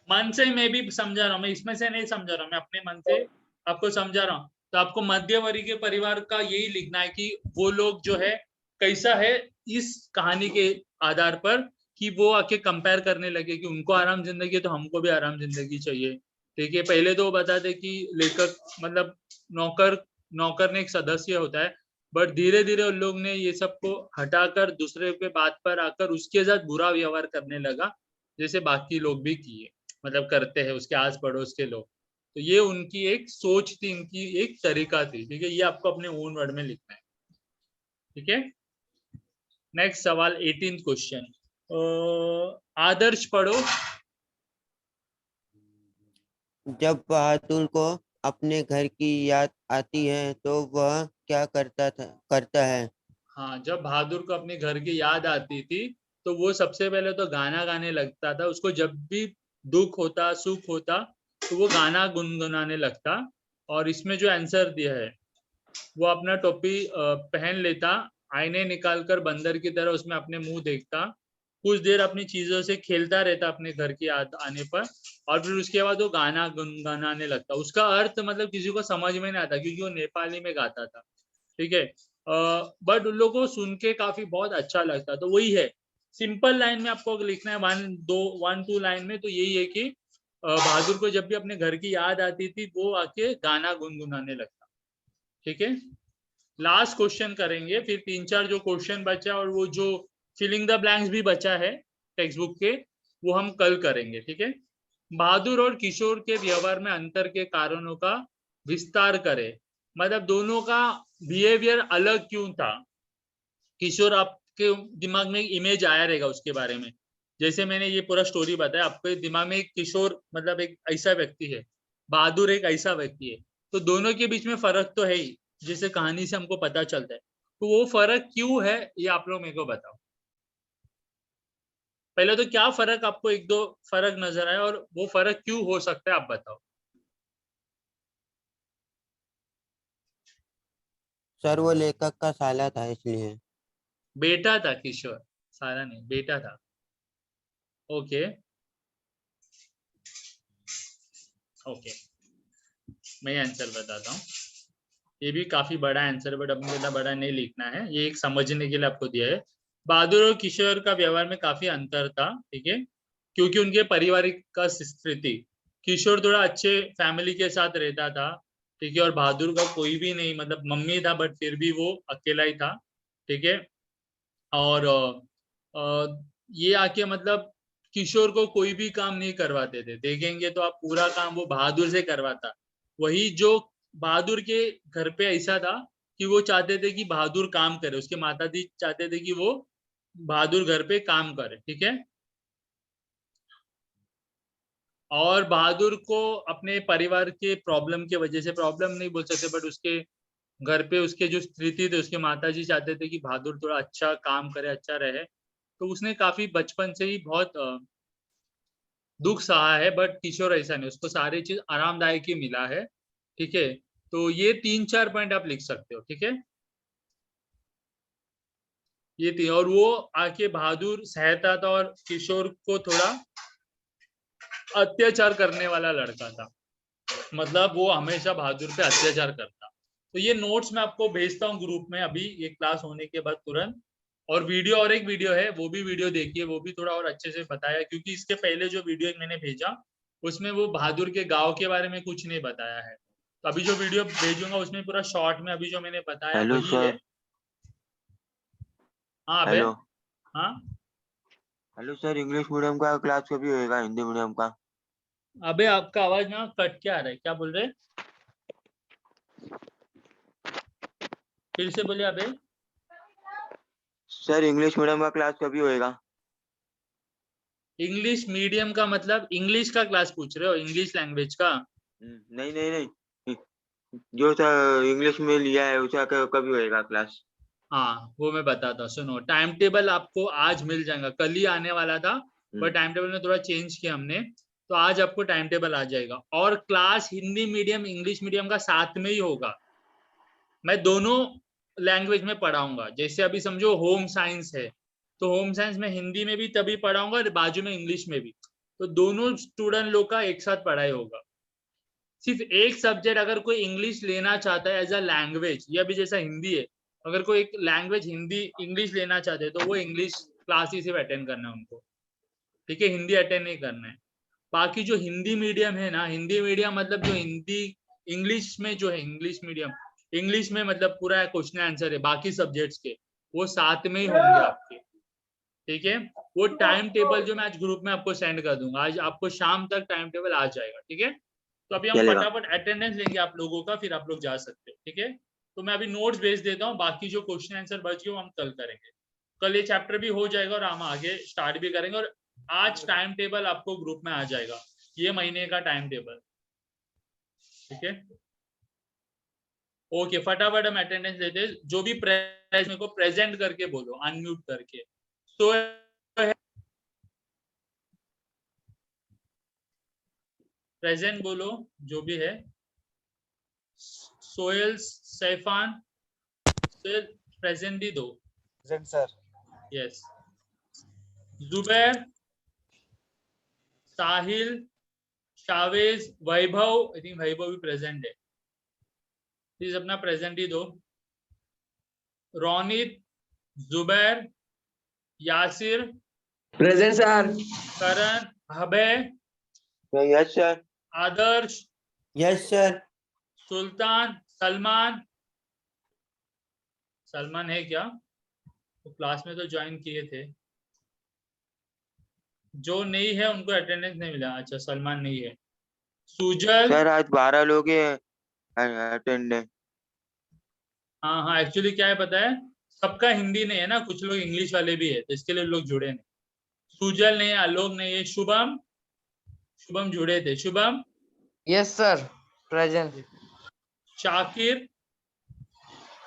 मन से मैं भी समझा रहा हूँ, मैं इसमें से नहीं समझा रहा हूँ, मैं अपने मन से आपको समझा रहा हूँ। तो आपको मध्यवर्गीय परिवार का यही लिखना है कि वो लोग जो है कैसा है इस कहानी के आधार पर, कि वो आके कंपेयर करने लगे कि उनको आराम जिंदगी है तो हमको भी आराम जिंदगी चाहिए, ठीक है। पहले तो वो बताते कि लेखक मतलब नौकर ने एक सदस्य होता है, बट धीरे धीरे उन लोग ने ये सबको हटाकर दूसरे के बात पर आकर उसके साथ बुरा व्यवहार करने लगा, जैसे बाकी लोग भी किए, मतलब करते हैं उसके आस पड़ोस के लोग। तो ये उनकी एक सोच थी, इनकी एक तरीका थी, ठीक है। ये आपको अपने ओन वर्ड में लिखना है, ठीक है। नेक्स्ट सवाल 18th क्वेश्चन, आदर्श पढ़ो। जब बहादुर को अपने घर की याद आती है तो वह क्या करता है? हाँ, जब बहादुर को अपने घर की याद आती थी तो वो सबसे पहले तो गाना गाने लगता था। उसको जब भी दुख होता सुख होता तो वो गाना गुनगुनाने लगता। और इसमें जो आंसर दिया है, वो अपना टोपी पहन लेता, आईने निकालकर बंदर की तरह उसमें अपने मुंह देखता, कुछ देर अपनी चीजों से खेलता रहता अपने घर की याद आने पर, और फिर उसके बाद वो गाना गुनगुनाने लगता। उसका अर्थ मतलब किसी को समझ में नहीं आता क्योंकि वो नेपाली में गाता था, ठीक है। बट उन लोगों को सुन के काफी बहुत अच्छा लगता। तो वही है, सिंपल लाइन में आपको लिखना है, 1-2 लाइन में, तो यही है कि बहादुर को जब भी अपने घर की याद आती थी वो आके गाना गुनगुनाने लगता, ठीक है। लास्ट क्वेश्चन करेंगे, फिर 3-4 जो क्वेश्चन बचा और वो जो फिलिंग द ब्लैंक्स भी बचा है टेक्स्ट बुक के, वो हम कल करेंगे, ठीक है। बहादुर और किशोर के व्यवहार में अंतर के कारणों का विस्तार करें, मतलब दोनों का बिहेवियर अलग क्यों था। किशोर, आपके दिमाग में एक इमेज आया रहेगा उसके बारे में, जैसे मैंने ये पूरा स्टोरी बताया, आपके दिमाग में एक किशोर मतलब एक ऐसा व्यक्ति है, बहादुर एक ऐसा व्यक्ति है, तो दोनों के बीच में फर्क तो है ही, जैसे कहानी से हमको पता चलता है। तो वो फर्क क्यों है ये आप लोग मेरे को बताओ। पहले तो क्या फर्क आपको 1-2 फर्क नजर आया और वो फर्क क्यों हो सकता है आप बताओ। सर वो लेखक का साला था इसलिए। बेटा था किशोर, सारा नहीं, बेटा था। ओके ओके, मैं आंसर बताता हूँ। ये भी काफी बड़ा आंसर है, बट अपने इतना बड़ा नहीं लिखना है, ये एक समझने के लिए आपको दिया है। बहादुर और किशोर का व्यवहार में काफी अंतर था, ठीक है, क्योंकि उनके पारिवारिक का स्थिति, किशोर थोड़ा अच्छे फैमिली के साथ रहता था, ठीक है, और बहादुर का कोई भी नहीं, मतलब मम्मी था बट फिर भी वो अकेला ही था, ठीक है। और ये आके मतलब किशोर को कोई भी काम नहीं करवाते थे, देखेंगे तो आप पूरा काम वो बहादुर से करवाता। वही जो बहादुर के घर पे ऐसा था कि वो चाहते थे कि बहादुर काम करे, उसके माता जी चाहते थे कि वो बहादुर घर पे काम करे, ठीक है। और बहादुर को अपने परिवार के प्रॉब्लम की वजह से, प्रॉब्लम नहीं बोल सकते बट उसके घर पे उसके जो स्थिति थे, उसके माताजी चाहते थे कि बहादुर थोड़ा अच्छा काम करे, अच्छा रहे, तो उसने काफी बचपन से ही बहुत दुख सहा है। बट किशोर ऐसा नहीं, उसको सारी चीज आरामदायक ही मिला है, ठीक है। तो ये 3-4 पॉइंट आप लिख सकते हो, ठीक है। ये थी, और वो आके बहादुर सहता था और किशोर को थोड़ा अत्याचार करने वाला लड़का था, मतलब वो हमेशा बहादुर पे अत्याचार करता। तो ये नोट्स मैं आपको भेजता हूँ ग्रुप में अभी ये क्लास होने के बाद तुरंत। और वीडियो, और एक वीडियो है वो भी वीडियो देखिए, वो भी थोड़ा और अच्छे से बताया, क्योंकि इसके पहले जो वीडियो मैंने भेजा उसमें वो बहादुर के गांव के बारे में कुछ नहीं बताया है। तो अभी जो वीडियो भेजूंगा उसमें पूरा शॉर्ट में अभी जो मैंने बताया हेलो वही है। हाँ अबे, हेलो हाँ हेलो सर, इंग्लिश मीडियम का क्लास कभी होएगा, हिंदी मीडियम का? अबे आपका आवाज ना कट के आ रहा है, क्या बोल रहे? फिर से बोलिए अबे। सर इंग्लिश मीडियम का क्लास कभी होएगा? इंग्लिश मीडियम का मतलब इंग्लिश का क्लास पूछ रहे हो, इंग्लिश लैंग्वेज का? नहीं नहीं नहीं, जो सर इंग्लिश में लिया है उसका कभी होएगा क्लास? हाँ वो मैं बताता हूँ, सुनो। टाइम टेबल आपको आज मिल जाएगा, कल ही आने वाला था पर टाइम टेबल में थोड़ा चेंज किया हमने, तो आज आपको टाइम टेबल आ जाएगा। और class Hindi medium English medium का साथ में ही होगा। मैं दोनों लैंग्वेज में पढ़ाऊंगा। जैसे अभी समझो होम साइंस है, तो होम साइंस में हिंदी में भी तभी पढ़ाऊंगा और बाजू में इंग्लिश में भी, तो दोनों स्टूडेंट लोग का एक साथ पढ़ाई होगा। सिर्फ एक सब्जेक्ट अगर कोई इंग्लिश लेना चाहता है एज अ लैंग्वेज, या भी जैसा हिंदी है, अगर कोई एक लैंग्वेज हिंदी इंग्लिश लेना चाहते हैं तो वो इंग्लिश क्लास ही सिर्फ अटेंड करना है उनको, ठीक है, हिंदी अटेंड नहीं करना है। बाकी जो हिंदी मीडियम है ना, हिंदी मीडियम मतलब जो हिंदी इंग्लिश में जो है इंग्लिश मीडियम, इंग्लिश में मतलब पूरा क्वेश्चन आंसर है, बाकी सब्जेक्ट्स के वो साथ में ही होंगे आपके, ठीक है। वो टाइम टेबल जो मैं आज ग्रुप में आपको सेंड कर दूंगा, आज आपको शाम तक टाइम टेबल आ जाएगा, ठीक है। तो अभी हम चलेगा। फटाफट अटेंडेंस लेंगे आप लोगों का, फिर आप लोग जा सकते हैं, ठीक है। तो मैं अभी नोट्स भेज देता हूँ, बाकी जो क्वेश्चन आंसर बच गए वो हम कल करेंगे। कल ये चैप्टर भी हो जाएगा और हम आगे स्टार्ट भी करेंगे। और आज टाइम टेबल आपको ग्रुप में आ जाएगा, ये महीने का टाइम टेबल, ठीक है। ओके, फटाफट हम अटेंडेंस लेते हैं। जो भी मेरे को प्रेजेंट करके बोलो, अनम्यूट करके। तो प्रेजेंट बोलो जो भी है। सोहेल, सैफान, सोहेल प्रेजेंट ही दो। Present sir. Yes. Zubair, Sahil, Shavez, Vaibhav, I think Vaibhav भी प्रेजेंट है, प्लीज अपना प्रेजेंट ही दो। Ronit, Zubair, Yasir, present sir. Karan, Abhay, yes sir. Adarsh, yes sir. Sultan, Salman. Salman है क्या? तो क्लास में तो ज्वाइन किए थे। जो नहीं है उनको अटेंडेंस नहीं मिला। अच्छा, सलमान नहीं है। सुजल। सर आज 12 लोग अटेंड है। हाँ हाँ, एक्चुअली क्या है पता है, सबका हिंदी नहीं है ना, कुछ लोग इंग्लिश वाले भी है, तो इसके लिए लोग जुड़े नहीं। सुजल नहीं है, आलोक नहीं है, शुभम, शुभम जुड़े थे। Shubham. Yes sir, present. Shakir,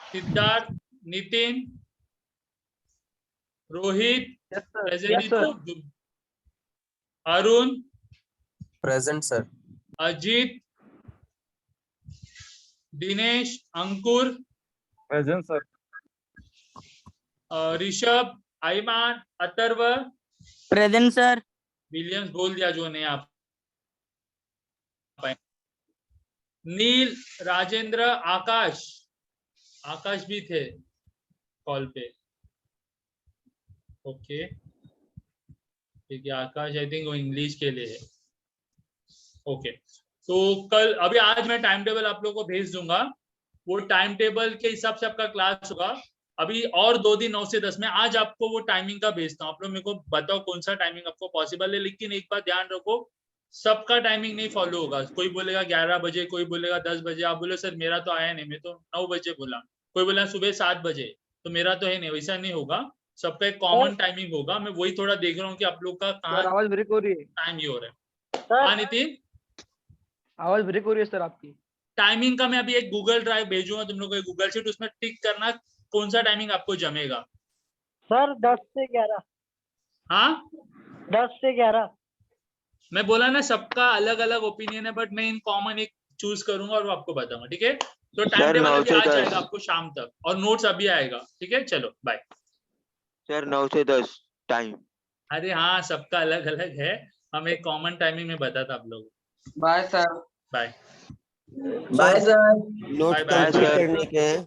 Siddharth, Nitin, Rohit present ही दो। Arun, present sir. Ajit, Dinesh, Ankur, present sir. Rishabh, Aiman, Atharva, present sir. Williams बोल दिया जो नहीं आप पाए। नील, राजेंद्र, आकाश, आकाश भी थे कॉल पे। ओके ठीक है, आकाश आई थिंक वो इंग्लिश के लिए है। ओके, तो कल अभी आज मैं टाइम टेबल आप लोगों को भेज दूंगा, वो टाइम टेबल के हिसाब से आपका क्लास होगा। अभी और 2 दिन 9 से 10 में, आज आपको वो टाइमिंग का भेजता हूँ। आप लोग मेरे को बताओ कौन सा टाइमिंग आपको पॉसिबल है, लेकिन एक बात ध्यान रखो, सबका टाइमिंग नहीं फॉलो होगा। कोई बोलेगा 11 बजे, कोई बोलेगा 10 बजे। आप बोले सर मेरा तो आया नहीं, मैं तो 9 बजे बोला। कोई बोला सुबह 7 बजे, तो मेरा तो है नहीं, वैसा नहीं होगा। सबका एक कॉमन टाइमिंग होगा। मैं वही थोड़ा देख रहा हूँ कि आप लोग का कहाँ आवाज ब्रेक हो रही है टाइम ये हो रहा है। सर हाँ नितिन, आवाज ब्रेक हो रही है सर आपकी। टाइमिंग का मैं अभी एक गूगल ड्राइव भेजूंगा तुम लोग को, एक गूगल शीट, उसमें टिक करना कौन सा टाइमिंग आपको जमेगा। सर 10 से 11। हाँ 10 से 11। मैं बोला ना, सबका अलग अलग ओपिनियन है, बट मैं इन कॉमन एक चूज करूंगा और वो आपको बताऊंगा, ठीक है। तो टाइम सर, टेबल 9 अभी से आ 10। जाएगा आपको शाम तक, और नोट्स अभी आएगा, ठीक है। चलो बाय। सर 9 से 10 टाइम। अरे हाँ, सबका अलग अलग है, हम एक कॉमन टाइमिंग में बताता आप लोग। Bye sir. Bye bye sir. Note bye bye complete sir. करने के हैं।